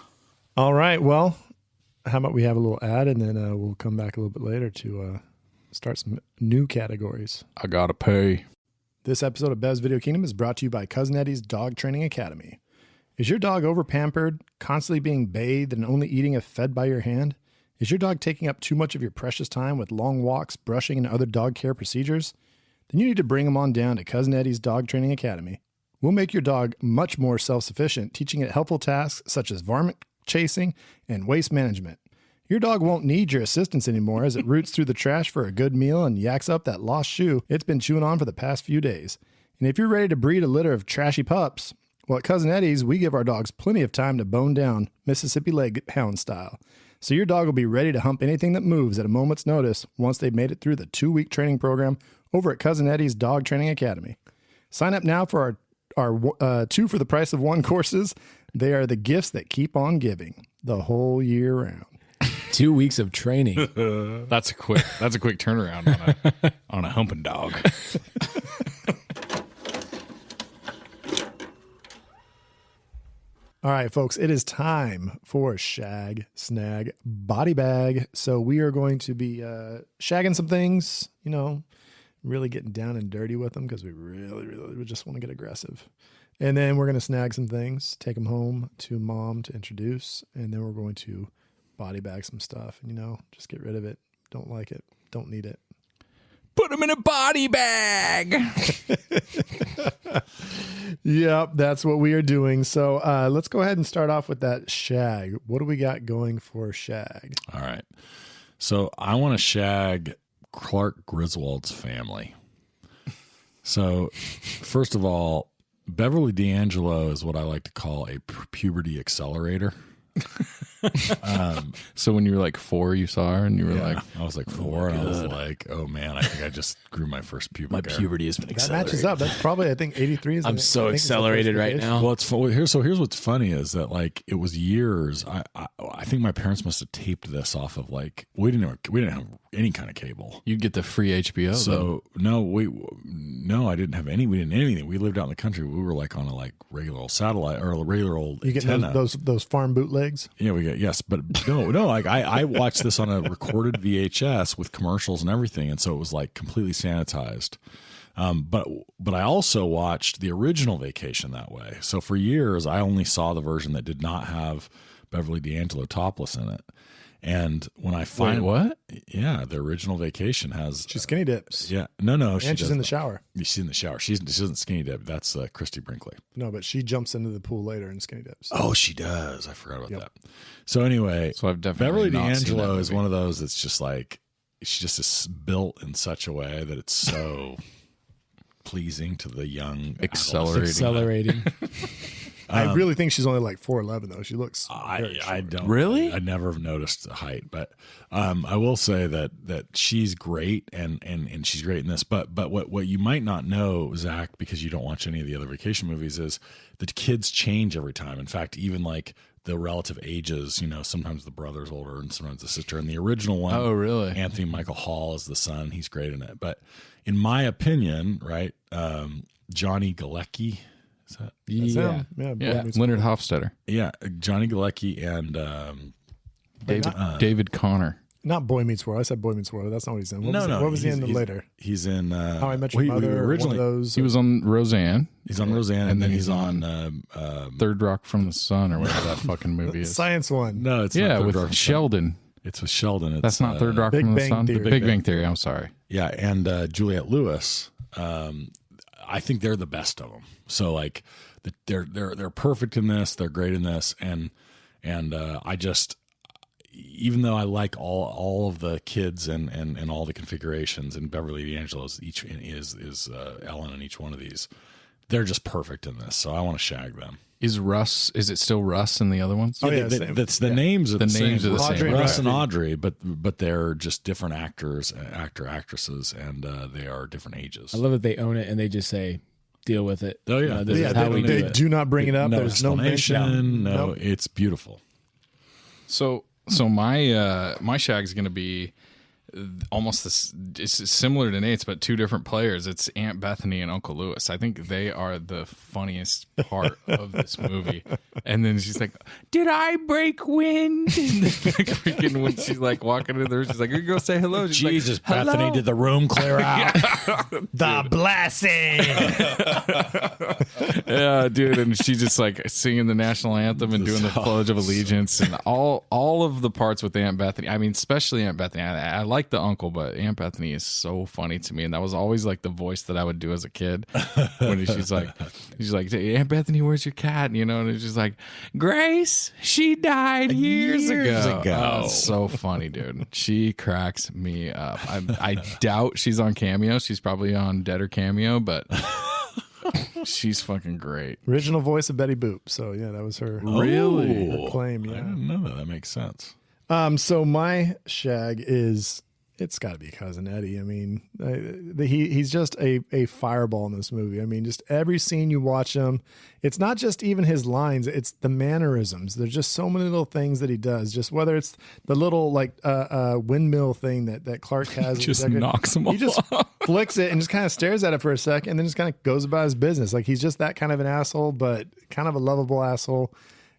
All right. Well, how about we have a little ad and then we'll come back a little bit later to start some new categories. I gotta pay. This episode of Bev's Video Kingdom is brought to you by Cousin Eddie's Dog Training Academy. Is your dog over-pampered, constantly being bathed and only eating if fed by your hand? Is your dog taking up too much of your precious time with long walks, brushing, and other dog care procedures? Then you need to bring him on down to Cousin Eddie's Dog Training Academy. We'll make your dog much more self-sufficient, teaching it helpful tasks such as varmint chasing and waste management. Your dog won't need your assistance anymore as it roots through the trash for a good meal and yaks up that lost shoe it's been chewing on for the past few days. And if you're ready to breed a litter of trashy pups, well, at Cousin Eddie's, we give our dogs plenty of time to bone down Mississippi Leghound style. So your dog will be ready to hump anything that moves at a moment's notice once they've made it through the 2-week training program over at Cousin Eddie's Dog Training Academy. Sign up now for our 2 for the price of 1 courses. They are the gifts that keep on giving the whole year round. 2 weeks of training. That's a quick turnaround on a humping dog. All right, folks, it is time for Shag Snag Body Bag. So we are going to be shagging some things, really getting down and dirty with them because we really just want to get aggressive. And then we're going to snag some things, take them home to mom to introduce, and then we're going to body bag some stuff and, just get rid of it. Don't like it. Don't need it. Put him in a body bag. Yep, that's what we are doing. So let's go ahead and start off with that shag. What do we got going for shag? All right. So I want to shag Clark Griswold's family. So first of all, Beverly D'Angelo is what I like to call a puberty accelerator. So when you were like 4, you saw her and you were like, I was like 4 and I was like, oh man, I think I just grew my first pubic hair. has been That matches up. That's probably, I think, 83 is. I'm so accelerated right now. Well, here's what's funny is that like it was years. I think my parents must have taped this off of like we didn't have any kind of cable. You'd get the free HBO. So no, I didn't have any. We didn't anything. We lived out in the country. We were like on a like regular old satellite or a regular old You get antenna. those farm bootlegs. Yeah, we get but no. Like I watched this on a recorded VHS with commercials and everything, and so it was like completely sanitized. But I also watched the original Vacation that way. So for years, I only saw the version that did not have Beverly D'Angelo topless in it. And when I find what? Yeah, the original Vacation has She skinny dips. yeah, no, And she's in the shower. She's in the shower. She doesn't skinny dip. That's Christy Brinkley. No, but she jumps into the pool later and skinny dips. Oh, she does. I forgot about that. So anyway, So I've definitely Beverly not seen that D'Angelo is movie. one of those that's just like she just is built in such a way that it's so pleasing to the young, Accelerating. I really think she's only like 4'11", though. She looks. I don't Really? I never have noticed the height, but I will say that she's great and she's great in this. But what you might not know, Zach, because you don't watch any of the other vacation movies, is the kids change every time. In fact, even like the relative ages, sometimes the brother's older and sometimes the sister. In the original one, Oh, really? Anthony Michael Hall is the son. He's great in it. But in my opinion, right, Johnny Galecki. Is that? Yeah. Yeah, Leonard Hofstadter, Yeah, Johnny Galecki and David Connor. Not Boy Meets World. I said Boy Meets World. That's not what he's in. No. What was he in later? He's in How I Met Your Mother. Originally, One of those. He was on Roseanne, he's on Roseanne, and then he's on. Third Rock from the Sun, or whatever that fucking movie is. Science one. No, it's Yeah, not Third with Rock from the Sun. Sheldon. It's with Sheldon. It's, That's not Third Rock Big from the Bang Sun. Theory. Big Bang Theory. I'm sorry. Yeah, and Juliette Lewis. I think they're the best of them. So like, they're perfect in this. They're great in this, and I just, even though I like all of the kids and all the configurations, and Beverly D'Angelo's each is Ellen in each one of these, they're just perfect in this. So I want to shag them. Is it still Russ in the other ones? Oh, yeah, That's the names are The the names same. are the same. Audrey and Russ Rusty. and Audrey, but they're just different actresses, and they are different ages. I love that they own it and they just say, deal with it. Oh, yeah. This Yeah, is how we do They it. do not bring it up. No There's no explanation. mention. No, Nope. it's beautiful. So my shag is going to be almost this. It's similar to Nate's, but two different players. It's Aunt Bethany and Uncle Lewis. I think they are the funniest part of this movie. And then she's like, "Did I break wind?" And then, like, freaking when she's like walking in there, she's like, "You go say hello." She's Jesus, like, "Hello." Bethany, did the room clear out? The blessing. Yeah, dude, and she just like singing the national anthem and doing the Pledge of Allegiance and all of the parts with Aunt Bethany. I mean, especially Aunt Bethany. I like the uncle, but Aunt Bethany is so funny to me, and that was always like the voice that I would do as a kid. When she's like, "Aunt Bethany, where's your cat?" And it's just like, "Grace, she died years ago." Oh, it's so funny, dude. She cracks me up. I doubt she's on Cameo. She's probably on Dead or Cameo, but. She's fucking great. Original voice of Betty Boop. So yeah, that was her. Really? Her claim. I Yeah. didn't know that. That makes sense. So my shag is, it's got to be Cousin Eddie. I mean, he's just a fireball in this movie. I mean, just every scene you watch him, it's not just even his lines, it's the mannerisms. There's just so many little things that he does. Just whether it's the little like windmill thing that Clark has, Just knocks him He just off. flicks it and just kind of stares at it for a second, and then just kind of goes about his business. Like he's just that kind of an asshole, but kind of a lovable asshole.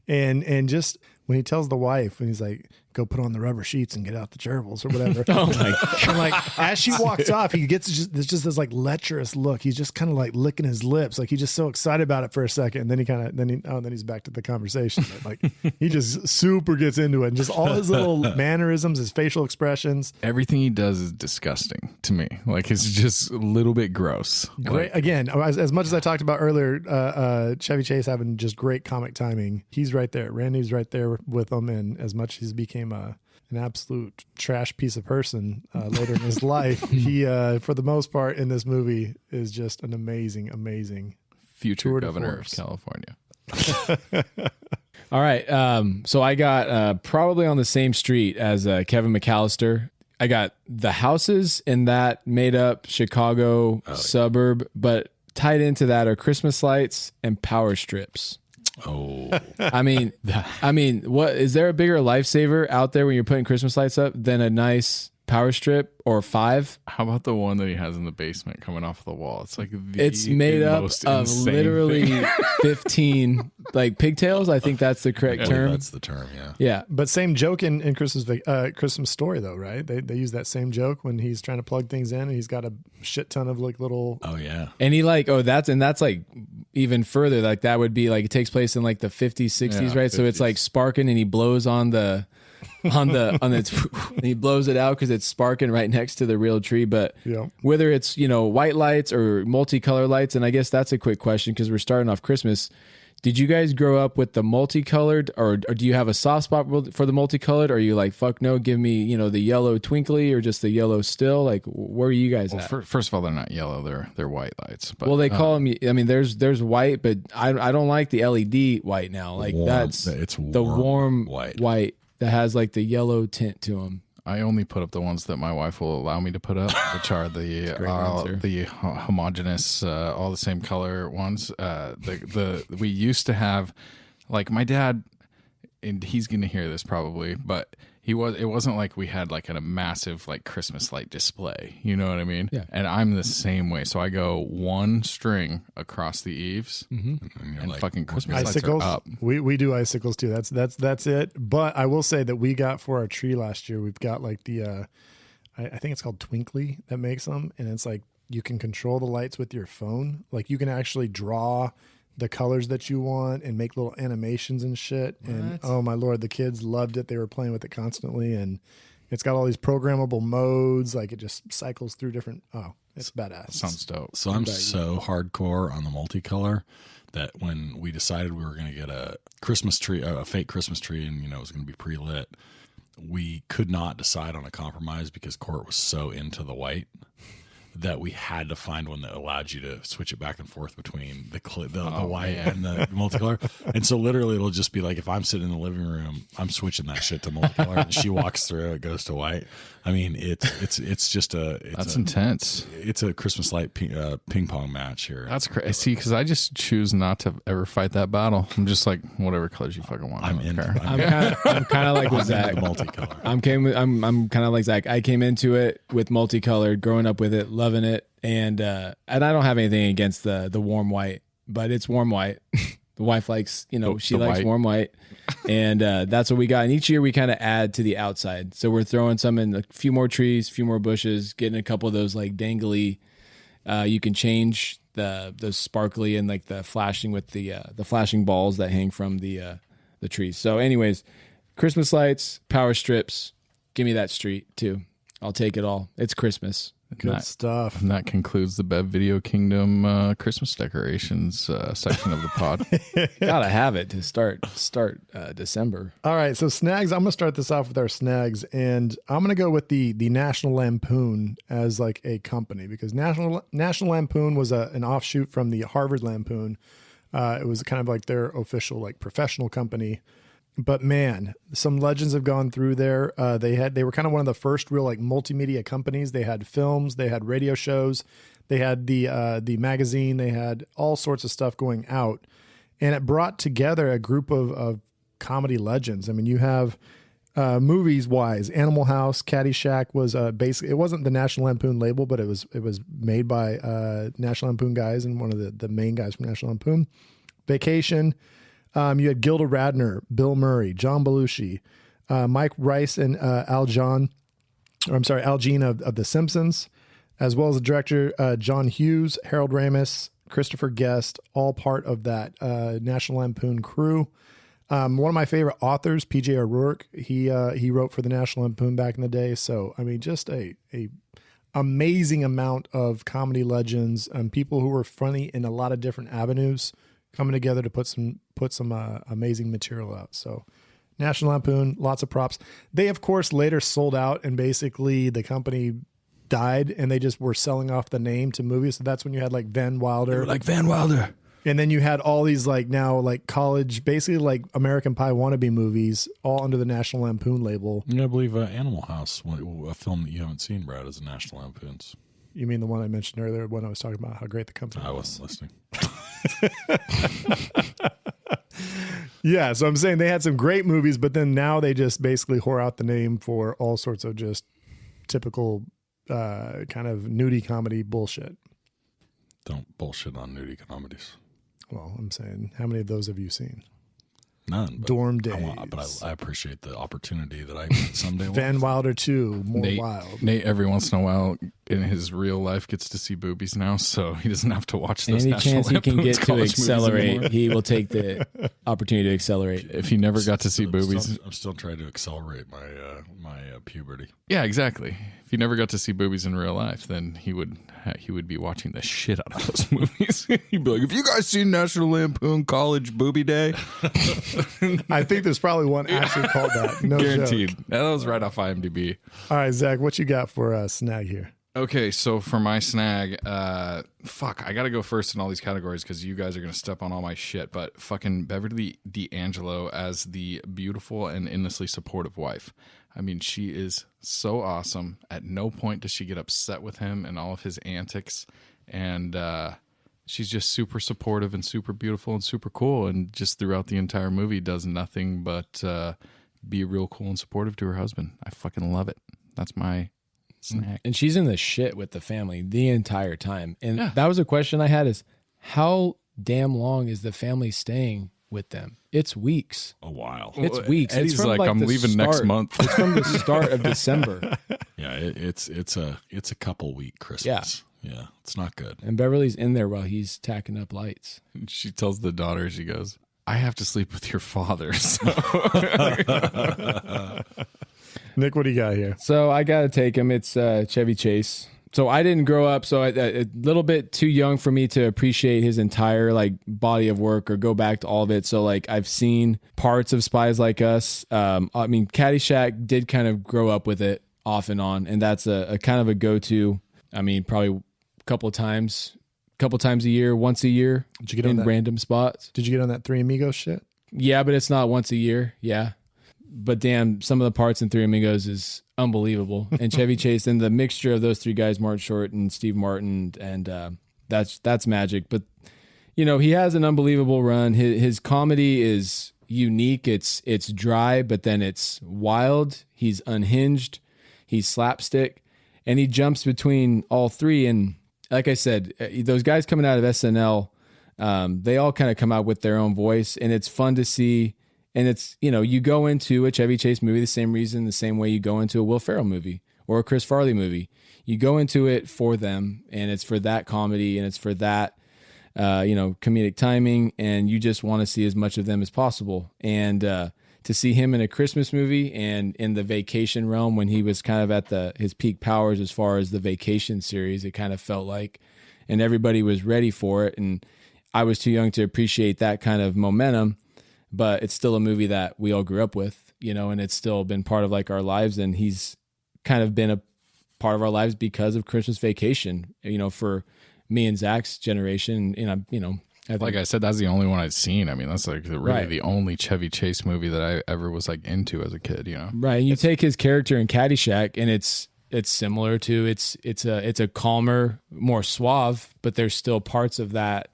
And just when he tells the wife, and he's like, "Go put on the rubber sheets and get out the gerbils," or whatever. Oh my God. And like as she walks off, he gets just this like lecherous look. He's just kind of like licking his lips, like he's just so excited about it for a second, and then he's back to the conversation. But like he just super gets into it, and just all his little mannerisms, his facial expressions. Everything he does is disgusting to me. Like it's just a little bit gross. Great Like, again. As much as I talked about earlier, Chevy Chase having just great comic timing. He's right there. Randy's right there with him, and as much as he's became an absolute trash piece of person later in his life, he for the most part in this movie is just an amazing future tour de governor of force. California. All right. So I got probably on the same street as Kevin McAllister. I got the houses in that made up Chicago suburb, but tied into that are Christmas lights and power strips. Oh, I mean, what is there a bigger lifesaver out there when you're putting Christmas lights up than a nice power strip or 5? How about the one that he has in the basement coming off the wall? It's like It's made up most of insane literally thing. 15 like pigtails. I think that's the correct term. that's the term. Yeah. Yeah. But same joke in Christmas Story though, right? They use that same joke when he's trying to plug things in, and he's got a shit ton of like little. Oh yeah. And he like, that's like even further. Like that would be like, it takes place in like the 50s, 60s, Yeah, right? So it's 50s. like sparking and he blows on the and he blows it out because it's sparking right next to the real tree. But Yeah. whether it's, white lights or multicolor lights, and I guess that's a quick question because we're starting off Christmas. Did you guys grow up with the multicolored, or do you have a soft spot for the multicolored? Or are you like, fuck no, give me, the yellow twinkly or just the yellow still? Like, where are you guys at? First of all, they're not yellow; they're white lights. But, well, they call them. I mean, there's white, but I don't like the LED white now. Like it's the warm white that has like the yellow tint to them. I only put up the ones that my wife will allow me to put up, which are the homogeneous, all the same color ones. We used to have, like, my dad, and he's gonna hear this probably, but it wasn't like we had like a massive like Christmas light display. You know what I mean? Yeah. And I'm the same way. So I go one string across the eaves, and like, fucking Christmas icicles. lights are up. We do icicles too. That's it. But I will say that we got for our tree last year. We've got like the I think it's called Twinkly that makes them, and it's like you can control the lights with your phone. Like you can actually draw the colors that you want and make little animations and shit. And oh my Lord, the kids loved it. They were playing with it constantly, and it's got all these programmable modes. Like it just cycles through different. Oh, it's badass. Sounds dope. So I'm so hardcore on the multicolor that when we decided we were going to get a Christmas tree, a fake Christmas tree, and it was going to be pre-lit, we could not decide on a compromise because Court was so into the white that we had to find one that allowed you to switch it back and forth between the white and the multicolor. And so literally it'll just be like, if I'm sitting in the living room, I'm switching that shit to multicolor, and she walks through, it goes to white. I mean, it's just that's intense. It's a Christmas light ping pong match here. That's crazy. See, because I just choose not to ever fight that battle. I'm just like, whatever colors you fucking want. I'm kind of like with Zach. Multicolor. I'm kind of like Zach. I came into it with multicolored, growing up with it, loving it, and I don't have anything against the warm white, but it's warm white. The wife likes, she likes white. Warm white, and that's what we got. And each year we kind of add to the outside. So we're throwing some in, a few more trees, a few more bushes, getting a couple of those like dangly. You can change the sparkly and like the flashing with the flashing balls that hang from the trees. So, anyways, Christmas lights, power strips. Give me that street too. I'll take it all. It's Christmas. Good stuff. And that concludes the Bev Video Kingdom Christmas decorations section of the pod. Gotta have it to start December. All right, so snags. I'm gonna start this off with our snags, and I'm gonna go with the National Lampoon as like a company, because National Lampoon was an offshoot from the Harvard Lampoon. It was kind of like their official like professional company. But man, some legends have gone through there. They were kind of one of the first real like multimedia companies. They had films, they had radio shows, they had the magazine, they had all sorts of stuff going out, and it brought together a group of comedy legends. I mean, you have movies wise, Animal House, Caddyshack was basically, it wasn't the National Lampoon label, but it was made by National Lampoon guys and one of the main guys from National Lampoon. Vacation. You had Gilda Radner, Bill Murray, John Belushi, Mike Rice, and Al Jean of The Simpsons, as well as the director John Hughes, Harold Ramis, Christopher Guest, all part of that National Lampoon crew. One of my favorite authors, P.J. O'Rourke, he wrote for the National Lampoon back in the day. So I mean, just a amazing amount of comedy legends and people who were funny in a lot of different avenues coming together to put some amazing material out. So National Lampoon, lots of props. They, of course, later sold out, and basically the company died, and they just were selling off the name to movies. So that's when you had like Van Wilder. They were like Van Wilder. And then you had all these like now like college, basically like American Pie wannabe movies, all under the National Lampoon label. I believe Animal House, a film that you haven't seen, Brad, is a National Lampoon's. You mean the one I mentioned earlier when I was talking about how great the company was? I wasn't listening. Yeah, so I'm saying they had some great movies, but then now they just basically whore out the name for all sorts of just typical kind of nudie comedy bullshit. Don't bullshit on nudie comedies. Well, I'm saying, how many of those have you seen? None. But Dorm days. I appreciate the opportunity that I someday will. Van Wilder 2, more Nate, wild. Nate, every once in a while in his real life, gets to see boobies now, so he doesn't have to watch those Any National chance he can Lampoon's get to college movies accelerate, anymore. he will take the opportunity to accelerate. If he never got to see boobies. I'm still trying to accelerate my puberty. Yeah, exactly. If he never got to see boobies in real life, then he would be watching the shit out of those movies. He'd be like, "Have you guys seen National Lampoon College Booby Day?" I think there's probably one actually called that. No Guaranteed. joke. That was right off IMDb. All right, Zach, what you got for snag here? Okay, so for my snag, I got to go first in all these categories because you guys are going to step on all my shit, but fucking Beverly D'Angelo as the beautiful and endlessly supportive wife. I mean, she is so awesome. At no point does she get upset with him and all of his antics, and she's just super supportive and super beautiful and super cool, and just throughout the entire movie does nothing but be real cool and supportive to her husband. I fucking love it. That's my snack. And she's in the shit with the family the entire time. And that was a question I had, is how damn long is the family staying with them? It's weeks. A while. It's weeks. Eddie's it's from like, I'm the leaving next start. month. It's from the start of December. Yeah, it's a couple week Christmas. Yeah, it's not good. And Beverly's in there while he's tacking up lights. She tells the daughter, she goes, "I have to sleep with your father." So. Nick, what do you got here? So I got to take him. It's Chevy Chase. So I didn't grow up, so a little bit too young for me to appreciate his entire like body of work or go back to all of it. So like I've seen parts of Spies Like Us. I mean, Caddyshack did kind of grow up with it off and on, and that's a kind of a go-to. I mean, probably a couple times a year, once a year. Did you get on in that? random spots? Did you get on that Three Amigos shit? Yeah, but it's not once a year. Yeah. But damn, some of the parts in Three Amigos is unbelievable. And Chevy Chase and the mixture of those three guys, Martin Short and Steve Martin, and that's magic. But you know, he has an unbelievable run. His comedy is unique. It's dry, but then it's wild. He's unhinged. He's slapstick, and he jumps between all three. And like I said, those guys coming out of SNL, they all kind of come out with their own voice, and it's fun to see. And it's, you know, you go into a Chevy Chase movie the same way you go into a Will Ferrell movie or a Chris Farley movie. You go into it for them, and it's for that comedy, and it's for that, comedic timing, and you just want to see as much of them as possible. And to see him in a Christmas movie and in the Vacation realm when he was kind of at his peak powers as far as the Vacation series, it kind of felt like, and everybody was ready for it. And I was too young to appreciate that kind of momentum. But it's still a movie that we all grew up with, you know, and it's still been part of like our lives. And he's kind of been a part of our lives because of Christmas Vacation, you know, for me and Zach's generation. And, you know, I think, Like I said, that's the only one I've seen. I mean, that's like really the only Chevy Chase movie that I ever was like into as a kid, you know? right. And you take his character in Caddyshack, and it's similar to, it's a calmer, more suave, but there's still parts of that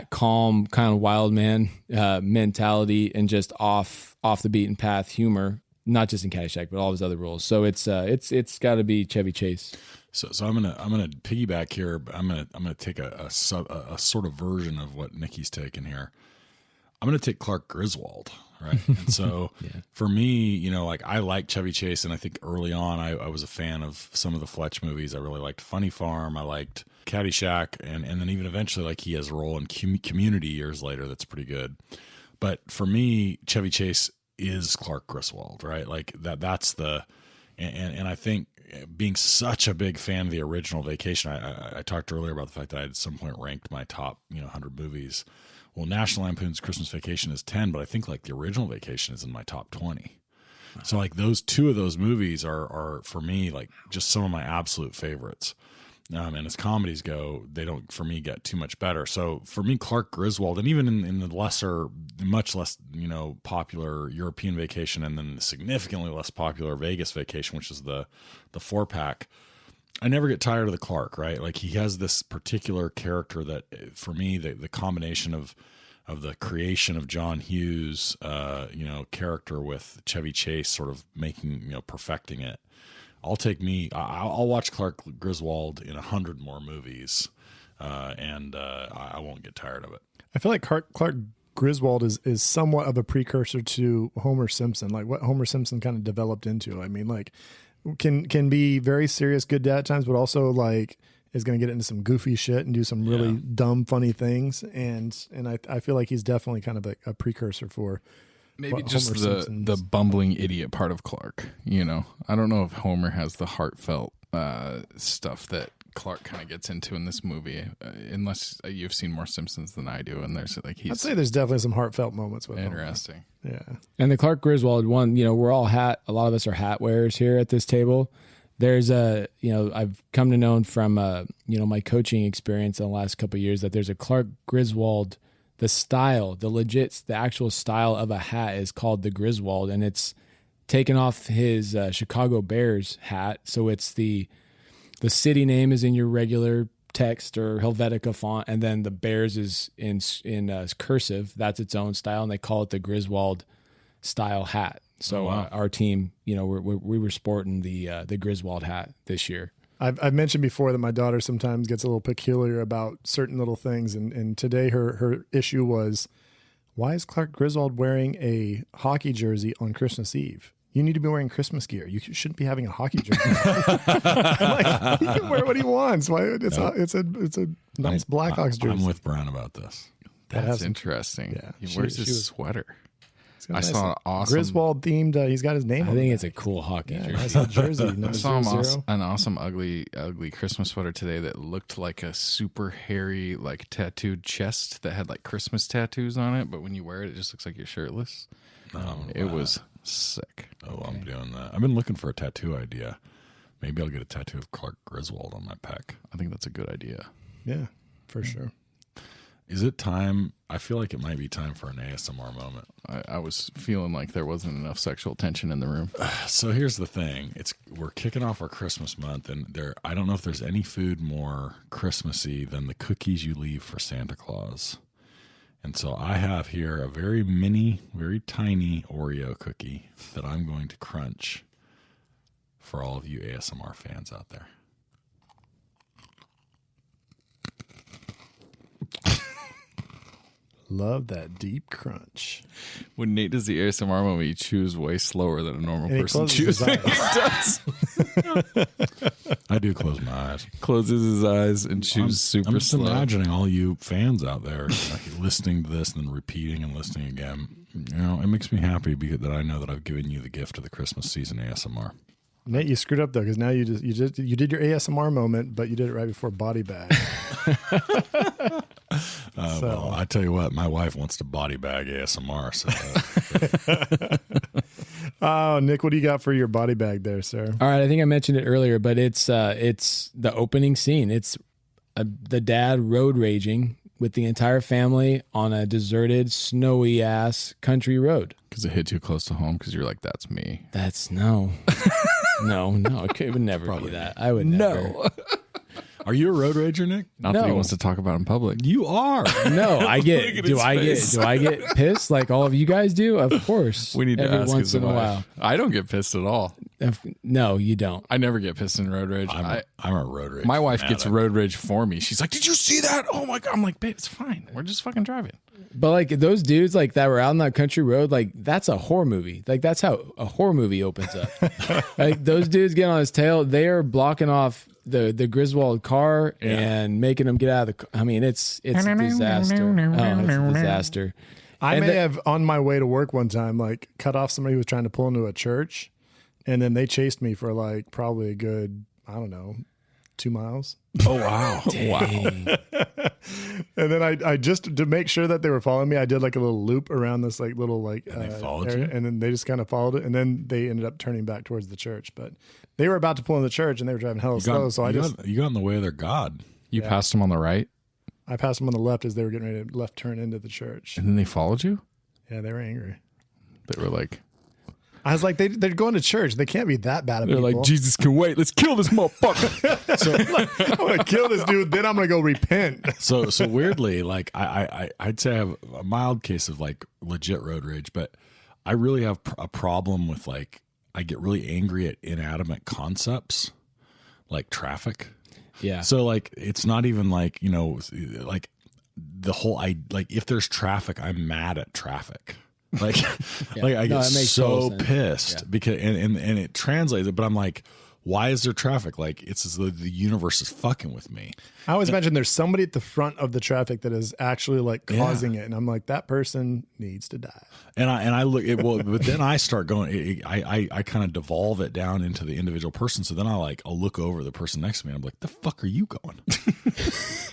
calm kind of wild man mentality and just off the beaten path humor, not just in Caddyshack, but all of his other roles. So it's got to be Chevy Chase. So I'm gonna piggyback here. But I'm gonna take a sort of version of what Nikki's taken here. I'm gonna take Clark Griswold, right? And so for me, you know, like I like Chevy Chase, and I think early on I was a fan of some of the Fletch movies. I really liked Funny Farm. I liked Caddyshack, and then even eventually, like, he has a role in Community years later that's pretty good. But for me, Chevy Chase is Clark Griswold, right? Like that's the, and I think being such a big fan of the original Vacation, I talked earlier about the fact that I at some point ranked my top 100 movies. Well, National Lampoon's Christmas Vacation is 10, but I think like the original Vacation is in my top 20. So like two of those movies are for me like just some of my absolute favorites. And as comedies go, they don't, for me, get too much better. So for me, Clark Griswold, and even in the much less, popular European Vacation, and then the significantly less popular Vegas Vacation, which is the 4-pack, I never get tired of the Clark, right? Like he has this particular character that, for me, the combination of the creation of John Hughes, character with Chevy Chase sort of making, perfecting it. I'll watch Clark Griswold in 100 more movies, and I won't get tired of it. I feel like Clark Griswold is somewhat of a precursor to Homer Simpson, like what Homer Simpson kind of developed into. I mean, like can be very serious, good dad at times, but also like is going to get into some goofy shit and do some really dumb, funny things. And I feel like he's definitely kind of a precursor for maybe just the bumbling idiot part of Clark. You know, I don't know if Homer has the heartfelt stuff that Clark kind of gets into in this movie, unless you've seen more Simpsons than I do. And there's like I'd say there's definitely some heartfelt moments with interesting. Homer. Yeah, and the Clark Griswold one, you know, we're all a lot of us are hat wearers here at this table. There's I've come to know from my coaching experience in the last couple of years that there's a Clark Griswold. The actual style of a hat is called the Griswold, and it's taken off his Chicago Bears hat. So it's the city name is in your regular text or Helvetica font, and then the Bears is in cursive. That's its own style, and they call it the Griswold style hat. So our team, you know, we were sporting the Griswold hat this year. I've mentioned before that my daughter sometimes gets a little peculiar about certain little things, and today her issue was, why is Clark Griswold wearing a hockey jersey on Christmas Eve? You need to be wearing Christmas gear. You shouldn't be having a hockey jersey. Like, he can wear what he wants. Why? It's a nice Blackhawks jersey. I'm with Brian about this. That's interesting. Yeah, he wears his sweater. I saw an awesome Griswold themed. He's got his name. I think it's a cool hockey jersey. Nice little jersey. I saw an awesome ugly Christmas sweater today that looked like a super hairy like tattooed chest that had like Christmas tattoos on it. But when you wear it, it just looks like you're shirtless. It was sick. Oh, I'm doing that. I've been looking for a tattoo idea. Maybe I'll get a tattoo of Clark Griswold on my pec. I think that's a good idea. Yeah, for sure. Is it time? I feel like it might be time for an ASMR moment. I was feeling like there wasn't enough sexual tension in the room. So here's the thing: we're kicking off our Christmas month, and I don't know if there's any food more Christmassy than the cookies you leave for Santa Claus. And so I have here a very mini, very tiny Oreo cookie that I'm going to crunch for all of you ASMR fans out there. Love that deep crunch. When Nate does the ASMR moment, he chews way slower than a normal person chews. He does. I do close my eyes. Closes his eyes and chews super I'm just slow. imagining all you fans out there like, listening to this and then repeating and listening again. You know, it makes me happy because that I know that I've given you the gift of the Christmas season ASMR. Nate, you screwed up though, because now you did your ASMR moment, but you did it right before body bag. Well, I tell you what, my wife wants to body bag ASMR. So, oh, Nick, what do you got for your body bag there, sir? All right, I think I mentioned it earlier, but it's the opening scene. It's the dad road raging with the entire family on a deserted, snowy ass country road. Because it hit too close to home. Because you're like, that's me. That's no. It would never be that. I would never. No. are you a road rager, Nick? Not that he wants to talk about in public. You are. No, I get. Do I get pissed like all of you guys do? Of course. We need to every ask once his in a wife. while. I don't get pissed at all. No, you don't. I never get pissed in road rage. I'm a road rage. My wife gets road rage for me. She's like, "Did you see that? Oh my god!" I'm like, "Babe, it's fine. We're just fucking driving." But like those dudes like that were out on that country road, like that's a horror movie. Like that's how a horror movie opens up. Like those dudes get on his tail. They are blocking off the Griswold car and making him get out of the car. I mean, it's a disaster. Oh, it's a disaster. I may have on my way to work one time, like cut off somebody who was trying to pull into a church, and then they chased me for like probably a good, I don't know, 2 miles. Oh wow! Wow. And then I just to make sure that they were following me, I did like a little loop around this like little like And they followed area, you? and then they just kind of followed it, and then they ended up turning back towards the church. But they were about to pull in the church, and they were driving hella slow. So you got in the way of their God. You passed them on the right, I passed them on the left as they were getting ready to left turn into the church. and then they followed you. Yeah, they were angry. They were like, I was like, they're going to church. They can't be that bad at "They're people. like, Jesus can wait. Let's kill this motherfucker." So I'm going to kill this dude, then I'm going to go repent. So weirdly, like I'd say I have a mild case of like legit road rage, but I really have a problem with like I get really angry at inanimate concepts like traffic. Yeah. So like it's not even like, you know, like the whole, if there's traffic, I'm mad at traffic. Like, like I get makes so total sense. pissed because, and it translates it, but I'm like, why is there traffic? Like, it's as though the universe is fucking with me. I always imagine there's somebody at the front of the traffic that is actually like causing it, and I'm like, that person needs to die. And I look at, well, but then I start going, I kind of devolve it down into the individual person. So then I'll look over the person next to me and I'm like, the fuck are you going?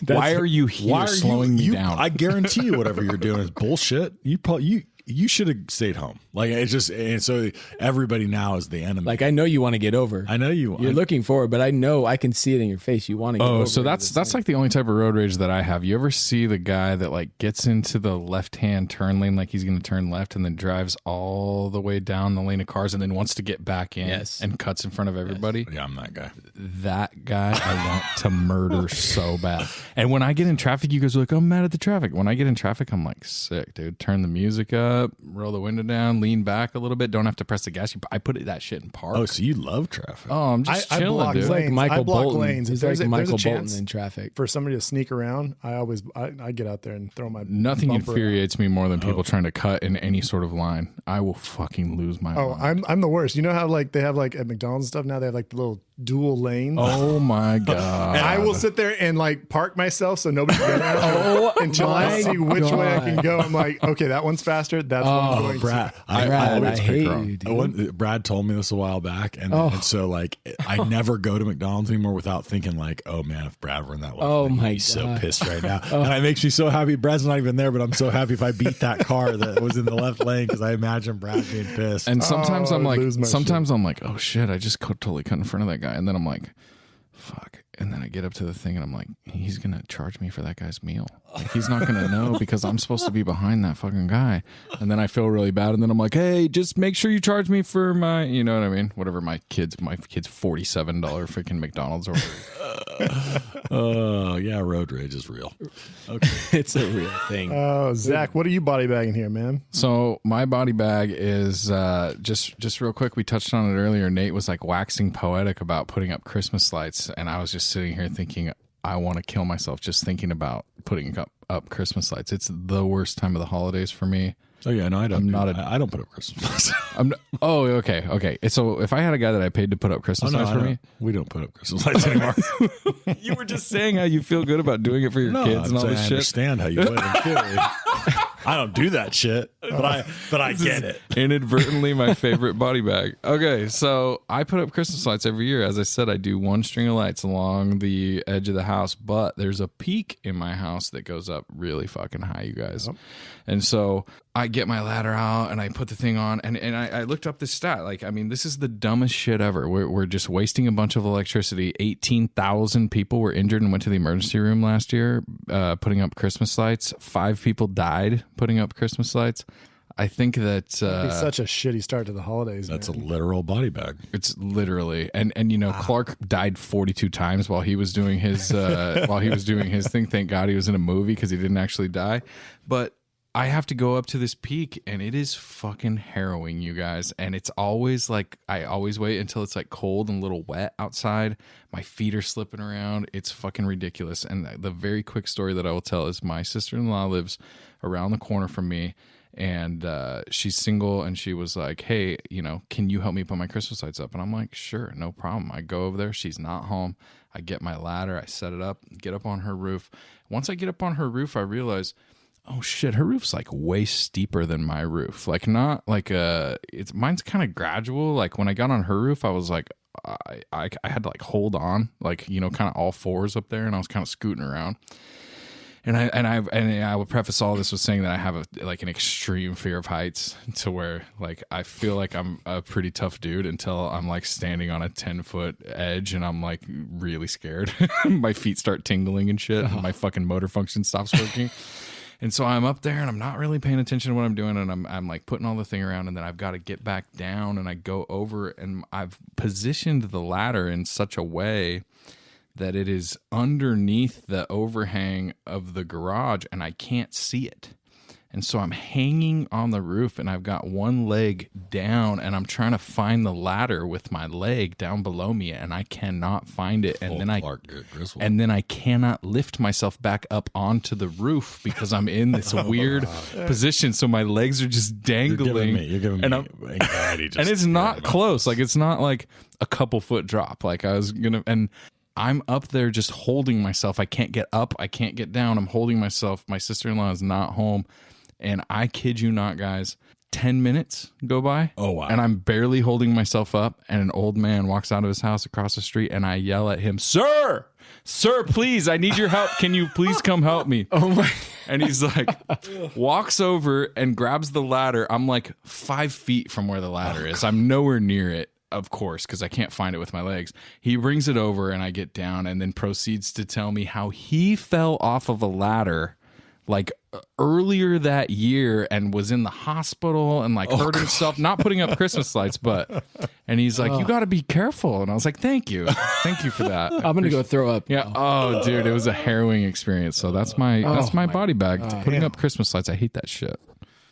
Why are you here Why are slowing me down? I guarantee you whatever you're doing is bullshit. You should have stayed home. Like, it's just, and so everybody now is the enemy. Like, I know you want to get over. I know you're looking for it, but I know I can see it in your face. You want to get over. Oh, so that's like the only type of road rage that I have. You ever see the guy that like gets into the left-hand turn lane like he's going to turn left and then drives all the way down the lane of cars and then wants to get back in and cuts in front of everybody? Yeah, I'm that guy. That guy I want to murder so bad. And when I get in traffic, you guys are like, I'm mad at the traffic. When I get in traffic, I'm like, sick, dude. Turn the music up, roll the window down, lean back a little bit. Don't have to press the gas. I put that shit in park. Oh, so you love traffic. Oh, I'm just I chilling, block dude. lanes. Michael I block Bolton. lanes. He's If there's like a Michael chance Bolton in traffic. for somebody to sneak around, I get out there and throw my Nothing bumper infuriates me more than people trying to cut in any sort of line. I will fucking lose my Oh, mind. I'm the worst. You know how like they have like at McDonald's and stuff now, they have like the little dual lanes. Oh my god! And I will sit there and like park myself so nobody can get out until I see which way I can go. I'm like, okay, that one's faster. That's what I'm going Brad, to. I always pick hate wrong. you, dude. Brad told me this a while back, and so like I never go to McDonald's anymore without thinking like, oh man, if Brad were in that lane, he's so pissed right now, and it makes me so happy. Brad's not even there, but I'm so happy if I beat that car that was in the left lane because I imagine Brad being pissed. And sometimes I'm I like, lose my I'm like, oh shit, I just totally cut in front of that guy, and then I'm like, fuck. And then I get up to the thing and I'm like, he's going to charge me for that guy's meal. Like, he's not going to know because I'm supposed to be behind that fucking guy. And then I feel really bad. And then I'm like, hey, just make sure you charge me for my, you know what I mean? Whatever my kid's $47 freaking McDonald's order. Oh, yeah, road rage is real. Okay. It's a real thing. Oh, Zach, what are you body bagging here, man? So my body bag is just real quick. We touched on it earlier. Nate was like waxing poetic about putting up Christmas lights. And I was just sitting here thinking, I want to kill myself just thinking about putting up Christmas lights. It's the worst time of the holidays for me. Oh yeah, no, I don't. I don't put up Christmas lights. Okay. So if I had a guy that I paid to put up Christmas lights for me, we don't put up Christmas lights anymore. you were just saying how you feel good about doing it for your kids and all this I shit. understand how you would in theory. I don't do that shit, but I get it. Inadvertently my favorite body bag. Okay, so I put up Christmas lights every year. As I said, I do one string of lights along the edge of the house, but there's a peak in my house that goes up really fucking high, you guys. Yep. And so I get my ladder out and I put the thing on, and I looked up this stat. Like, I mean, this is the dumbest shit ever. We're just wasting a bunch of electricity. 18,000 people were injured and went to the emergency room last year putting up Christmas lights. 5 people died putting up Christmas lights. I think that It'd be such a shitty start to the holidays. That's man. a literal body bag. It's literally, and you know, Clark died 42 times while he was doing his thing. Thank God he was in a movie because he didn't actually die. But I have to go up to this peak and it is fucking harrowing, you guys. And it's always like, I always wait until it's like cold and a little wet outside. My feet are slipping around. It's fucking ridiculous. And the very quick story that I will tell is my sister-in-law lives around the corner from me. And she's single, and she was like, hey, you know, can you help me put my Christmas lights up? And I'm like, sure, no problem. I go over there. She's not home. I get my ladder. I set it up, get up on her roof. Once I get up on her roof, I realize, oh shit, her roof's like way steeper than my roof. Like, not like mine's kind of gradual. Like, when I got on her roof, I was like, I had to like hold on, like, you know, kind of all fours up there, and I was kind of scooting around. And I will preface all this with saying that I have an extreme fear of heights, to where like I feel like I'm a pretty tough dude until I'm like standing on a 10-foot edge and I'm like really scared. My feet start tingling and shit. And my fucking motor function stops working. And so I'm up there and I'm not really paying attention to what I'm doing, and I'm like putting all the thing around, and then I've got to get back down, and I go over, and I've positioned the ladder in such a way that it is underneath the overhang of the garage and I can't see it. And so I'm hanging on the roof and I've got one leg down and I'm trying to find the ladder with my leg down below me and I cannot find it. And Clark Griswold. then I cannot lift myself back up onto the roof because I'm in this weird position. So my legs are just dangling. You're giving me anxiety. And it's not close. Like it's not like a couple foot drop. Like I was going to, and I'm up there just holding myself. I can't get up. I can't get down. I'm holding myself. My sister-in-law is not home. And I kid you not, guys, 10 minutes go by. Oh, wow. And I'm barely holding myself up. And an old man walks out of his house across the street. And I yell at him, Sir, please, I need your help. Can you please come help me? Oh my! And he's like, walks over and grabs the ladder. I'm like 5 feet from where the ladder is. I'm nowhere near it, of course, because I can't find it with my legs. He brings it over and I get down and then proceeds to tell me how he fell off of a ladder like earlier that year and was in the hospital and like hurt himself, not putting up Christmas lights, and he's like, you got to be careful. And I was like, thank you for that. I'm going to go throw up. Yeah. Oh, dude, it was a harrowing experience. So that's my body bag. Putting up Christmas lights. I hate that shit.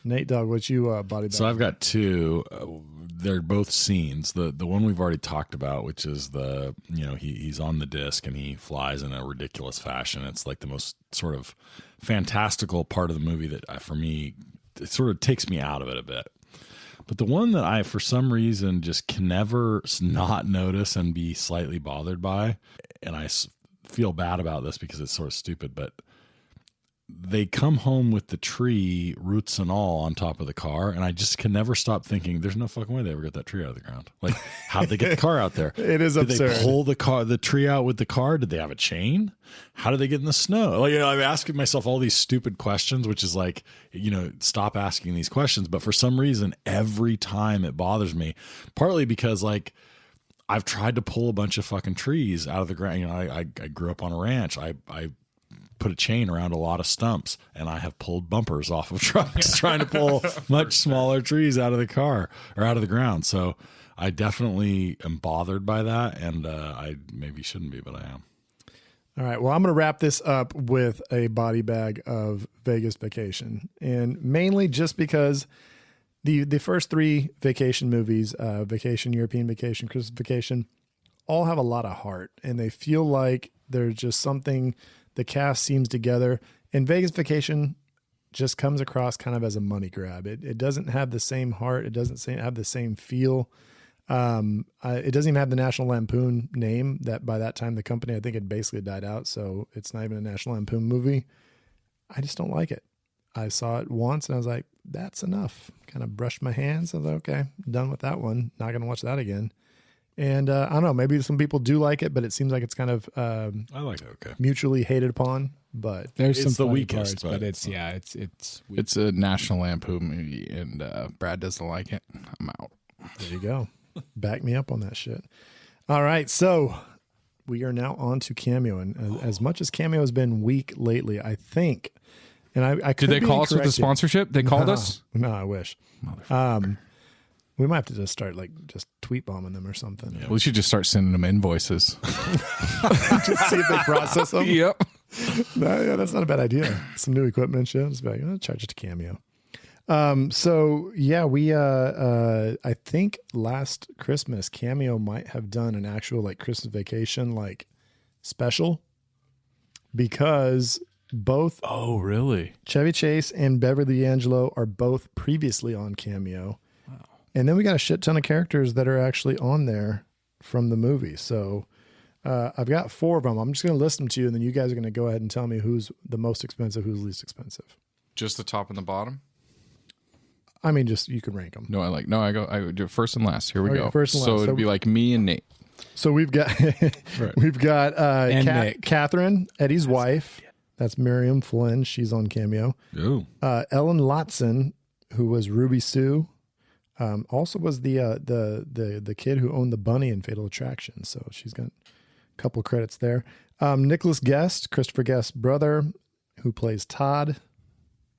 Nate Dogg, what's you body bag? So I've got two. They're both scenes. The one we've already talked about, which is he's on the disc and he flies in a ridiculous fashion. It's like the most sort of fantastical part of the movie that for me, it sort of takes me out of it a bit. But the one that I, for some reason, just can never not notice and be slightly bothered by, and I feel bad about this because it's sort of stupid, but they come home with the tree, roots and all, on top of the car, and I just can never stop thinking, there's no fucking way they ever got that tree out of the ground. Like, how'd they get the car out there? It is Did absurd. they pull the tree out with the car? Did they have a chain? How did they get in the snow? Like, I'm asking myself all these stupid questions, which is like, stop asking these questions. But for some reason, every time it bothers me, partly because like I've tried to pull a bunch of fucking trees out of the ground. I grew up on a ranch. I put a chain around a lot of stumps, and I have pulled bumpers off of trucks trying to pull much smaller trees out of the car or out of the ground. So I definitely am bothered by that, and I maybe shouldn't be, but I am. All right. Well, I'm going to wrap this up with a body bag of Vegas Vacation, and mainly just because the first three vacation movies, Vacation, European Vacation, Christmas Vacation, all have a lot of heart, and they feel like there's just something. The cast seems together, and Vegas Vacation just comes across kind of as a money grab. It doesn't have the same heart. It doesn't have the same feel. It doesn't even have the National Lampoon name. That by that time the company, I think, had basically died out, so it's not even a National Lampoon movie. I just don't like it. I saw it once and I was like, that's enough. Kind of brushed my hands. I was like, okay, done with that one. Not going to watch that again. And I don't know, maybe some people do like it, but it seems like it's kind of I like it. Okay, mutually hated upon. But There's it's some the funny weakest, parts, but it's a National Lampoon movie, and Brad doesn't like it. I'm out. there you go. Back me up on that shit. All right, so we are now on to Cameo, and as much as Cameo has been weak lately, I think, and I could Did they be call us with the incorrect. sponsorship? They called us? No, I wish. We might have to just start just tweet bombing them or something. Yeah. We should just start sending them invoices. Just see if they process them. Yep. No, yeah, that's not a bad idea. Some new equipment and shit. Just be like, I'll charge it to Cameo. So yeah, we I think last Christmas Cameo might have done an actual like Christmas Vacation like special, because both really? Chevy Chase and Beverly D'Angelo are both previously on Cameo. Wow. And then we got a shit ton of characters that are actually on there from the movie. So I've got 4 of them. I'm just going to list them to you, and then you guys are going to go ahead and tell me who's the most expensive, who's least expensive. Just the top and the bottom? I mean, just you can rank them. I do first and last. Here we go. First and last. So it'd be like me and Nate. So we've got Nick. Catherine, Eddie's wife. That's Miriam Flynn. She's on Cameo. Ooh. Ellen Lotson, who was Ruby Sue, also was the kid who owned the bunny in Fatal Attraction. So she's got a couple credits there. Nicholas Guest, Christopher Guest's brother, who plays Todd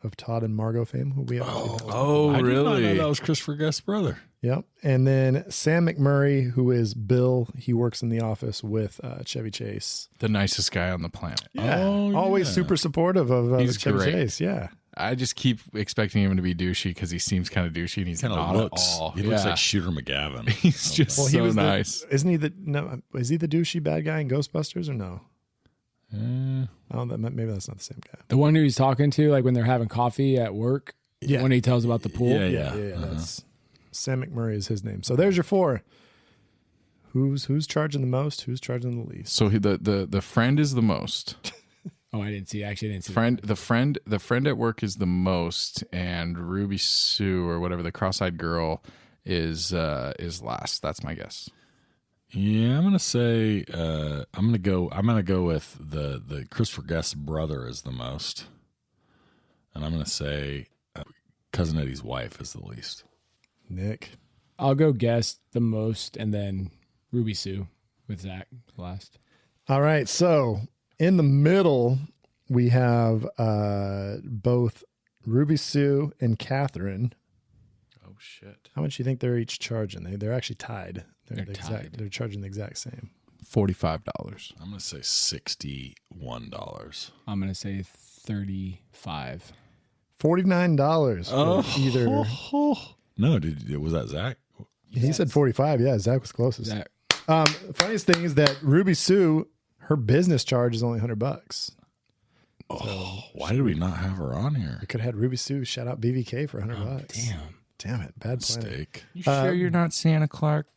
of Todd and Margot fame. Who we have. I did not know that was Christopher Guest's brother. Yep. And then Sam McMurray, who is Bill. He works in the office with Chevy Chase. The nicest guy on the planet. Yeah. Always super supportive of He's Chevy great. Chase. Yeah. I just keep expecting him to be douchey because he seems kind of douchey, and he's Kind not of looks. at all. He looks like Shooter McGavin. He's just Well, so nice. Isn't he is he the douchey bad guy in Ghostbusters or no? Oh, maybe that's not the same guy. The one who he's talking to, like when they're having coffee at work, Yeah. when he tells about the pool. Yeah. That's Sam McMurray is his name. So there's your 4. Who's charging the most? Who's charging the least? So the friend is the most. Oh, I didn't see. Actually, I didn't see. The friend at work is the most, and Ruby Sue or whatever, the cross-eyed girl is last. That's my guess. Yeah, I'm gonna say I'm gonna go with the Christopher Guest's brother is the most, and I'm gonna say Cousin Eddie's wife is the least. Nick. I'll go guest the most, and then Ruby Sue with Zach last. All right. So in the middle, we have both Ruby Sue and Catherine. Oh shit! How much do you think they're each charging? They're actually tied. They're the tied. Exact, they're charging the exact same. $45. I'm gonna say $61. I'm gonna say 35. $49 for either. No, was that Zach? He said 45. Yeah, Zach was closest. Zach. Funniest thing is that Ruby Sue, her business charge is only $100. Oh, why did we not have her on here? We could have had Ruby Sue shout out BVK for $100. Damn it, bad planning. Mistake. You sure you're not Santa Clark?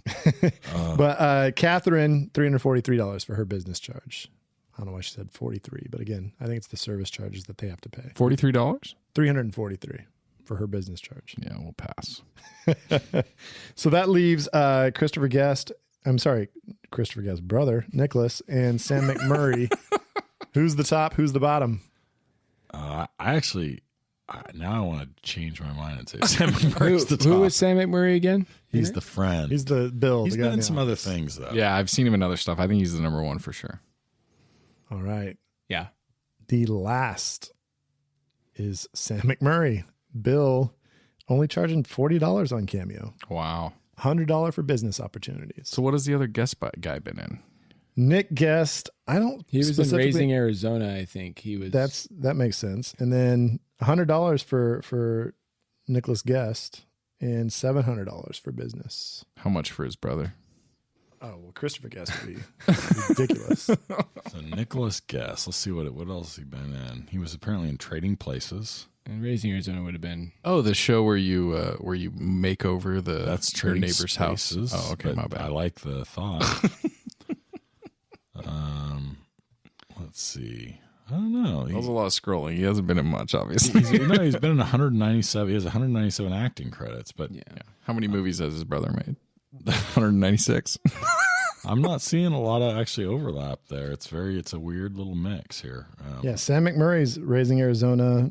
But Catherine, $343 for her business charge. I don't know why she said 43, but again, I think it's the service charges that they have to pay. $43? $343 for her business charge. Yeah, we'll pass. So that leaves Christopher Guest's brother, Nicholas, and Sam McMurray. Who's the top? Who's the bottom? Now I want to change my mind and say Sam McMurray's the top. Who is Sam McMurray again? He's the friend. He's the Bill. He's the guy been in the some office. other things though. Yeah, I've seen him in other stuff. I think he's the number 1 for sure. All right. Yeah. The last is Sam McMurray. Bill only charging $40 on Cameo. Wow. $100 for business opportunities. So what has the other guest guy been in? Nick Guest, He was in specifically- Raising Arizona, I think. He was. that makes sense. And then $100 for Nicholas Guest and $700 for business. How much for his brother? Oh, well, Christopher Guest would be ridiculous. So Nicholas Guest. Let's see what else has he been in. He was apparently in Trading Places. And Raising Arizona would have been. Oh, the show where you make over That's your Trading neighbor's Spaces, house. Oh, okay, but my bad. I like the thought. Let's see. I don't know. That was a lot of scrolling. He hasn't been in much, obviously. He's been in 197. He has 197 acting credits, but Yeah. How many movies has his brother made? 196. I'm not seeing a lot of actually overlap there. It's a weird little mix here. Yeah, Sam McMurray's Raising Arizona,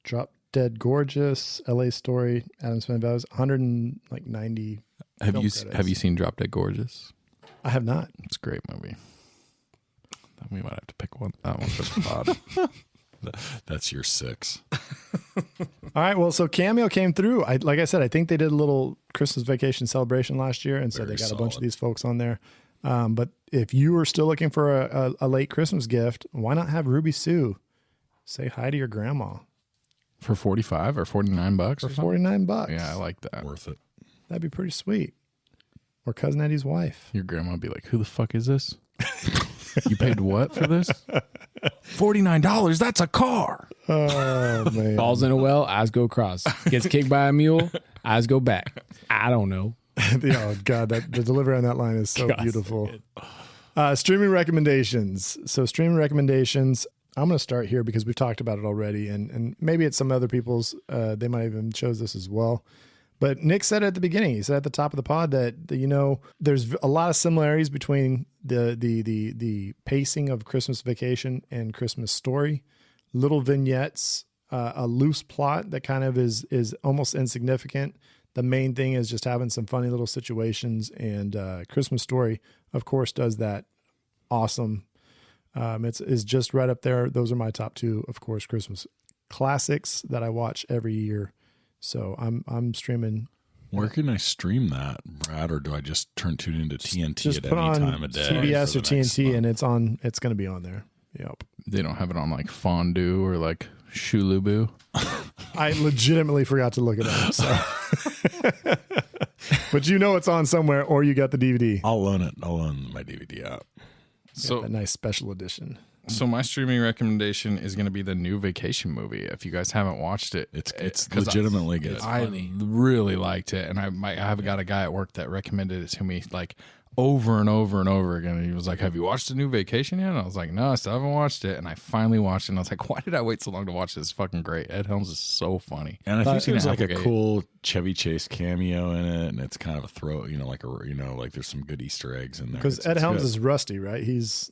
Drop Dead Gorgeous, LA Story, Adam Smith Vows, 190. Have film you credits. seen Drop Dead Gorgeous? I have not. It's a great movie. We might have to pick that one for the pod. That's your 6. All right, well, so Cameo came through. Like I said, I think they did a little Christmas vacation celebration last year, and so Very they got a bunch of solid. these folks on there. But if you are still looking for a late Christmas gift, why not have Ruby Sue say hi to your grandma For 45 or 49 bucks for or something? $49? Yeah, I like that. Worth it. That'd be pretty sweet. Or Cousin Eddie's wife. Your grandma would be like, "Who the fuck is this? You paid what for this? $49. That's a car." Oh man. Falls in a well, eyes go across. Gets kicked by a mule, eyes go back. I don't know. Oh God, the delivery on that line is so beautiful. Streaming recommendations. So streaming recommendations. I'm going to start here because we've talked about it already, and maybe it's some other people's. They might even chose this as well. But Nick said at the beginning, he said at the top of the pod that there's a lot of similarities between the pacing of Christmas Vacation and Christmas Story. Little vignettes, a loose plot that kind of is almost insignificant. The main thing is just having some funny little situations, and Christmas Story, of course, does that awesome. It's just right up there. Those are my top 2, of course, Christmas classics that I watch every year. So I'm streaming. Where can I stream that, Brad? Or do I just tune into TNT Just at put any on time of day? TBS for or the next TNT, month? and it's going to be on there. Yep. They don't have it on like Fondue or like Shulubu. I legitimately forgot to look it up. So. But you know it's on somewhere, or you got the DVD. I'll loan it. I'll loan my DVD out. So a nice special edition. So my streaming recommendation is going to be the new Vacation movie. If you guys haven't watched it, it's legitimately good. I really liked it, and I've got a guy at work that recommended it to me like over and over and over again. And he was like, "Have you watched the new Vacation yet?" And I was like, "No, I still haven't watched it." And I finally watched it, and I was like, "Why did I wait so long to watch this? It's fucking great." Ed Helms is so funny, and I think there's like a cool Chevy Chase cameo in it, and it's kind of a throw, like there's some good Easter eggs in there. Because Ed Helms is Rusty, right? He is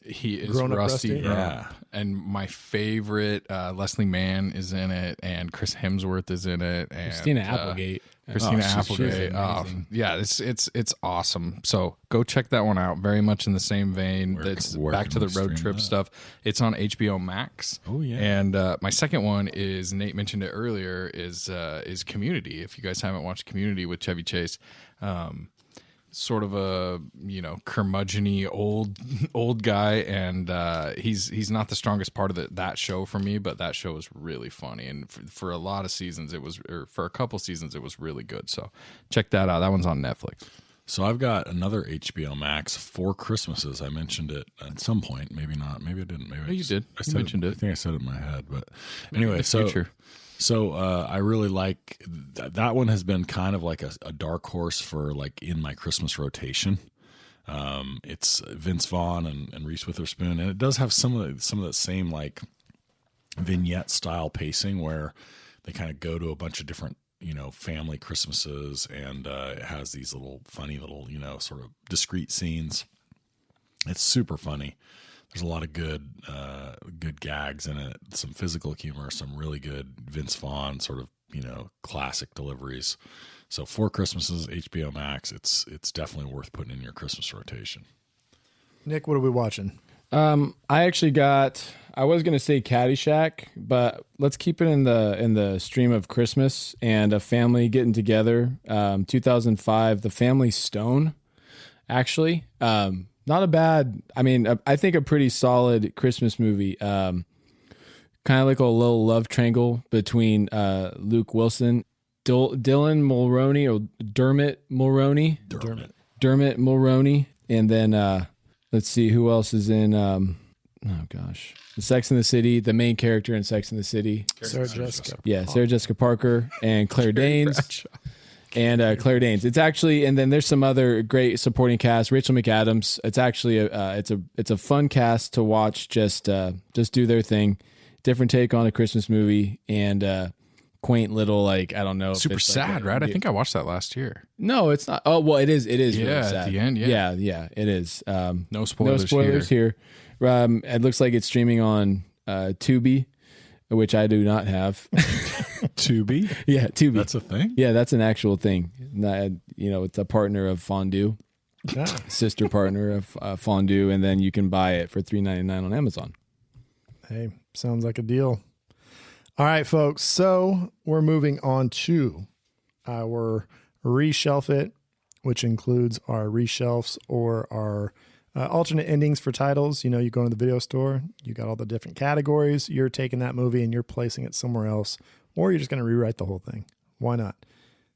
Rusty. Yeah. And my favorite Leslie Mann is in it, and Chris Hemsworth is in it, and Christina Applegate. Applegate. Yeah, it's awesome. So go check that one out. Very much in the same vein. It's back to the road trip stuff. It's on HBO Max. Oh yeah. And my second one is, Nate mentioned it earlier, is Community. If you guys haven't watched Community with Chevy Chase, sort of a curmudgeon-y old guy, and he's not the strongest part of that show for me, but that show is really funny, and for a lot of seasons for a couple seasons it was really good. So check that out. That one's on Netflix. So I've got another HBO Max, Four Christmases. I mentioned it at some point, maybe not, maybe I didn't. Maybe you did. I mentioned it. I think I said it in my head, but anyway. So I really like that one. Has been kind of like a dark horse for like in my Christmas rotation. It's Vince Vaughn and Reese Witherspoon, and it does have some of the same like vignette style pacing where they kind of go to a bunch of different family Christmases, and it has these funny little sort of discrete scenes. It's super funny. There's a lot of good gags in it, some physical humor, some really good Vince Vaughn sort of classic deliveries. So Four Christmases, HBO Max, it's definitely worth putting in your Christmas rotation. Nick, what are we watching? I was going to say Caddyshack, but let's keep it in the stream of Christmas and a family getting together. 2005, The Family Stone, actually. Not a bad, I think a pretty solid Christmas movie. Kind of like a little love triangle between Luke Wilson, Dylan Mulroney, or Dermot Mulroney. Dermot Mulroney. And then let's see who else is in Sex and the City, the main character in Sex and the City. Sarah Jessica. Yeah, Sarah Jessica Parker and Claire Danes. And Claire Danes. It's actually, and then there's some other great supporting cast. Rachel McAdams. It's actually it's a fun cast to watch. Just do their thing. Different take on a Christmas movie, and quaint little, like, I don't know. Super sad, right? I think I watched that last year. No, it's not. Oh well, it is. It is. Yeah, really sad. At the end. Yeah, it is. No spoilers. No spoilers here. It looks like it's streaming on Tubi, which I do not have. Tubi? Yeah, Tubi. That's a thing? Yeah, that's an actual thing. It's a partner of Fondue, sister partner of Fondue, and then you can buy it for $3.99 on Amazon. Hey, sounds like a deal. All right, folks. So we're moving on to our reshelf it, which includes our reshelves or our alternate endings for titles. You go into the video store, you got all the different categories. You're taking that movie and you're placing it somewhere else, or you're just going to rewrite the whole thing. Why not?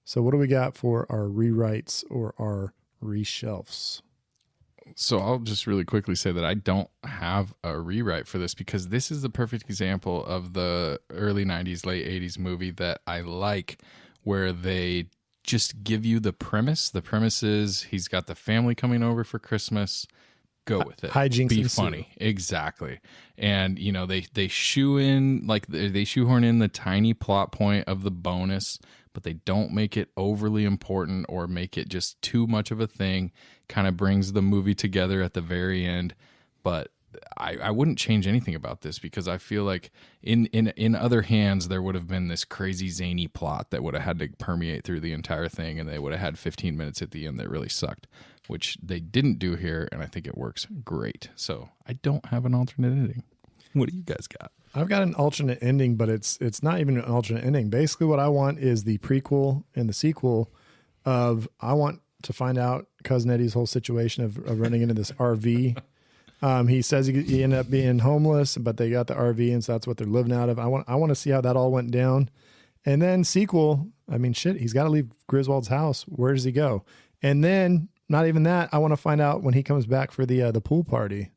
So what do we got for our rewrites or our reshelves? So I'll just really quickly say that I don't have a rewrite for this, because this is the perfect example of the early 90s, late 80s movie that I like, where they just give you the premise. The premise is he's got the family coming over for Christmas. Go with it. Hijinks Be ensue. funny. Exactly. And, they shoehorn in the tiny plot point of the bonus, but they don't make it overly important or make it just too much of a thing. Kind of brings the movie together at the very end. But I wouldn't change anything about this, because I feel like in other hands, there would have been this crazy zany plot that would have had to permeate through the entire thing, and they would have had 15 minutes at the end that really sucked, which they didn't do here, and I think it works great. So I don't have an alternate ending. What do you guys got? I've got an alternate ending, but it's not even an alternate ending. Basically, what I want is the prequel and the sequel of, I want to find out Cousin Eddie's whole situation of running into this RV He says he ended up being homeless, but they got the RV, and so that's what they're living out of. I want to see how that all went down. And then sequel, I mean, shit, he's got to leave Griswold's house. Where does he go? And then, not even that, I want to find out when he comes back for the pool party.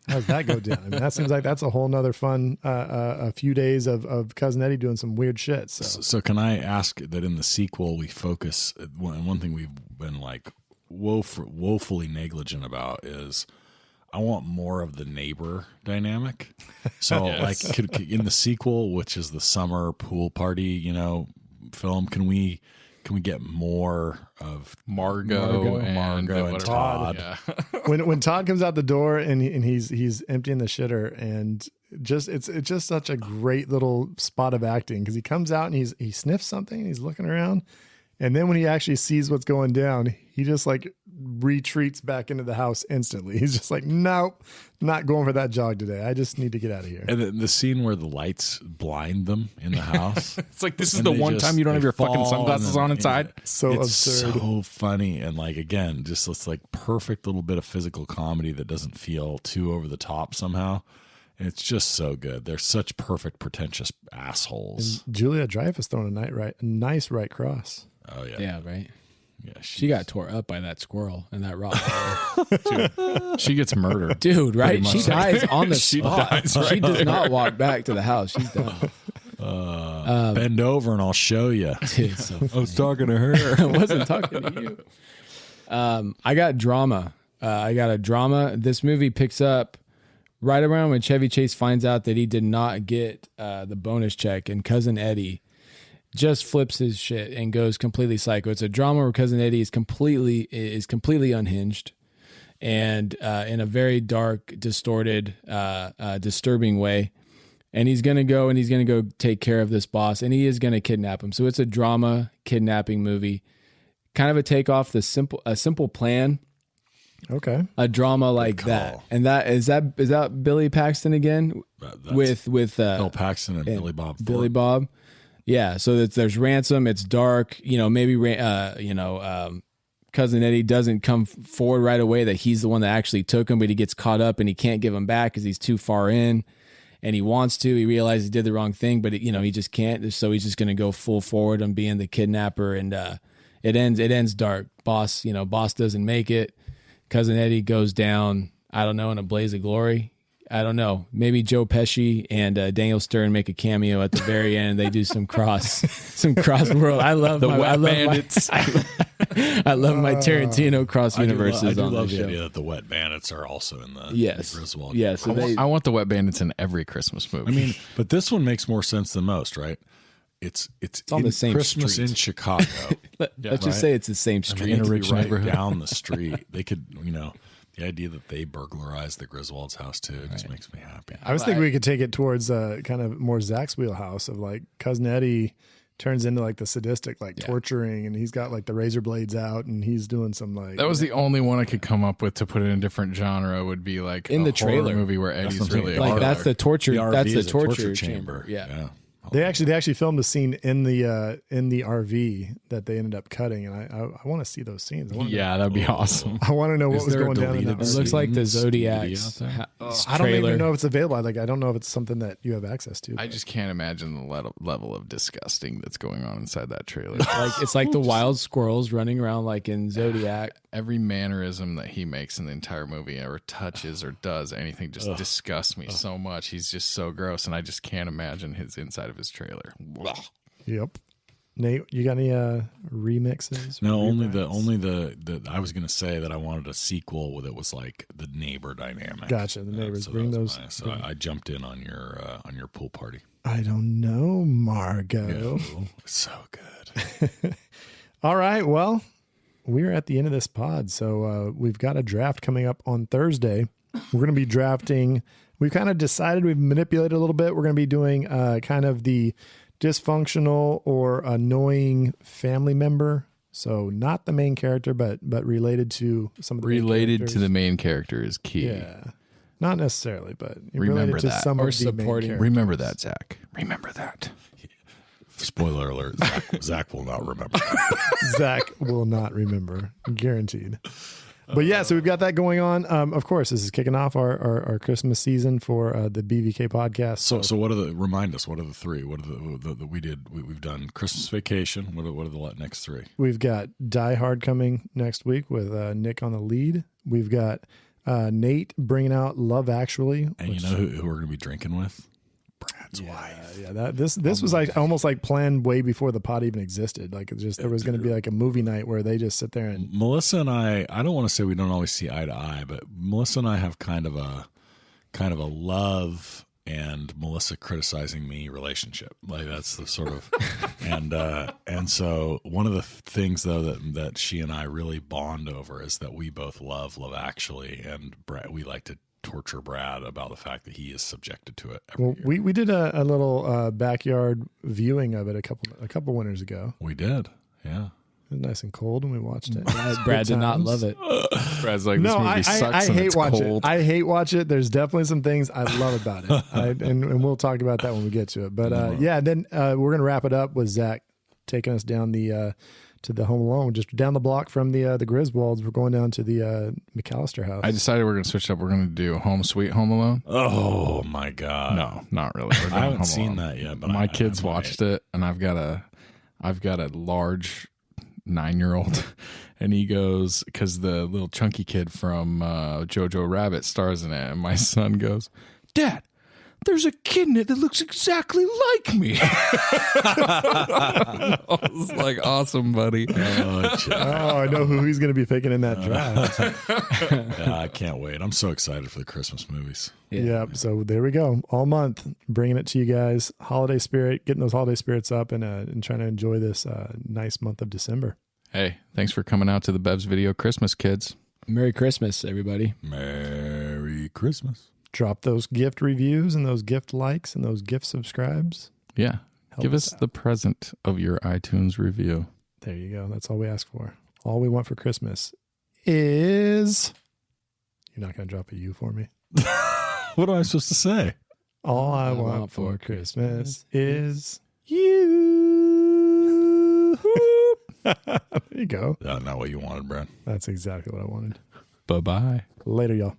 How does that go down? I mean, that seems like that's a whole nother fun a few days of Cousin Eddie doing some weird shit. So can I ask that in the sequel we focus, one thing we've been like woefully negligent about is I want more of the neighbor dynamic. So like could, in the sequel, which is the summer pool party, film, can we get more of Margot and Todd? Yeah. when Todd comes out the door and he's emptying the shitter, and it's just such a great little spot of acting, because he comes out and he sniffs something and he's looking around, and then when he actually sees what's going down, he just like retreats back into the house instantly. He's just like, nope, not going for that jog today. I just need to get out of here. And the scene where the lights blind them in the house. It's like, this is the one time you don't have your fucking sunglasses on inside. So it's absurd. so funny. And like, again, just this like perfect little bit of physical comedy that doesn't feel too over the top somehow. And it's just so good. They're such perfect, pretentious assholes. And Julia Dreyfus throwing a nice right cross. Oh yeah. Yeah, right. Yeah, She got tore up by that squirrel and that rock. Dude, she gets murdered. Dude, right? She dies on the She spot. dies right She does not walk back to the house. She's done. Bend over and I'll show you. Dude, so I was talking to her. I wasn't talking to you. I got drama. I got a drama. This movie picks up right around when Chevy Chase finds out that he did not get the bonus check, and Cousin Eddie just flips his shit and goes completely psycho. It's a drama where Cousin Eddie is completely unhinged, and in a very dark, distorted, disturbing way. And he's gonna go take care of this boss, and he is gonna kidnap him. So it's a drama kidnapping movie, kind of a takeoff a simple plan. Okay. A drama like that, and is that Billy Paxton again with Bill Paxton and Billy Bob. Billy Bob. Yeah, so there's ransom. It's dark. Maybe Cousin Eddie doesn't come forward right away that he's the one that actually took him, but he gets caught up and he can't give him back because he's too far in, and he wants to. He realizes he did the wrong thing, but he just can't. So he's just going to go full forward on being the kidnapper, and it ends dark. Boss doesn't make it. Cousin Eddie goes down, I don't know, in a blaze of glory. I don't know. Maybe Joe Pesci and Daniel Stern make a cameo at the very end. They do some cross world. I love Bandits. I love my Tarantino cross universes. I do on love the the show. idea that the Wet Bandits are also in the Griswold. Yes. So I want the Wet Bandits in every Christmas movie. I mean, but this one makes more sense than most, right? It's on the same Christmas street. in Chicago. Let's just say it's the same street. In a rich right neighborhood. down the street. They could, the idea that they burglarized the Griswold's house too just makes me happy. I was thinking we could take it towards kind of more Zach's wheelhouse of like Cousin Eddie turns into like the sadistic, like torturing, and he's got like the razor blades out and he's doing some like. That was the only one I could come up with to put in a different genre. Would be like in a the trailer horror movie where Eddie's what I'm really saying. a That's the torture. The RV That's the is a torture chamber. Yeah. They actually filmed a scene in the RV that they ended up cutting, and I want to see those scenes. Yeah, that'd be awesome. I want to know what Is was there a going down in that deleted It RV. looks like the Zodiac DVD out there? I don't trailer. even know if it's available. I don't know if it's something that you have access to. I just can't imagine the level of disgusting that's going on inside that trailer. It's like the wild squirrels running around like in Zodiac. Every mannerism that he makes in the entire movie or touches or does anything just disgusts me so much. He's just so gross, and I just can't imagine his inside of his trailer. Yep. Nate, you got any remixes? No, only rewrites? the I was going to say that I wanted a sequel that was like the neighbor dynamic. Gotcha. The neighbors. So Bring that was those. So I jumped in on your pool party. I don't know, Margot. It's so good. All right. Well, we're at the end of this pod. So we've got a draft coming up on Thursday. We're going to be drafting. We've kind of decided, we've manipulated a little bit. We're going to be doing kind of the dysfunctional or annoying family member. So not the main character, but related to some of the main Related to characters. the main character is key. Yeah. Not necessarily, but Remember related to that. some Or of the main supporting. characters. Remember that, Zach. Remember that. Spoiler alert: Zach will not remember. Zach will not remember, guaranteed. But yeah, so we've got that going on. Of course, this is kicking off our Christmas season for the BVK podcast. So what are the? Remind us. What are the three? What are the we did? We've done Christmas Vacation. What are the next three? We've got Die Hard coming next week with Nick on the lead. We've got Nate bringing out Love Actually. And you know who we're going to be drinking with? Brad's wife. Yeah, this was like almost like planned way before the pod even existed. Like it just there was going to be like a movie night where they just sit there and Melissa and I don't want to say we don't always see eye to eye, but Melissa and I have kind of a love and Melissa criticizing me relationship. Like that's the sort of and so one of the things though that she and I really bond over is that we both love Actually, and we like to torture Brad about the fact that he is subjected to it every year. We did a little backyard viewing of it a couple winters ago. We did, yeah. It was nice and cold when we watched it. Brad did not love it. Brad's like, this No, movie sucks and it's cold. I hate watch it. There's definitely some things I love about it, and we'll talk about that when we get to it. But yeah, then we're gonna wrap it up with Zach taking us down to the Home Alone, just down the block from the Griswolds. We're going down to the McAllister house. I decided we're going to switch up. We're going to do Home Sweet Home Alone. Oh my God. No, not really. We're doing I haven't Home seen Alone. that yet, but my kids watched it, and I've got a large 9-year-old, and he goes, because the little chunky kid from Jojo Rabbit stars in it, and my son goes, Dad, there's a kid in it that looks exactly like me. I was like, awesome, buddy. I know who he's going to be picking in that draft. Yeah, I can't wait. I'm so excited for the Christmas movies. Yeah. So there we go. All month, bringing it to you guys. Holiday spirit, getting those holiday spirits up, and trying to enjoy this nice month of December. Hey, thanks for coming out to the Bev's Video Christmas, kids. Merry Christmas, everybody. Merry Christmas. Drop those gift reviews and those gift likes and those gift subscribes. Yeah. Give us out. the present of your iTunes review. There you go. That's all we ask for. All we want for Christmas is... You're not going to drop a U for me? What am I supposed to say? All I want for Christmas is you. There you go. Not what you wanted, Brad. That's exactly what I wanted. Bye-bye. Later, y'all.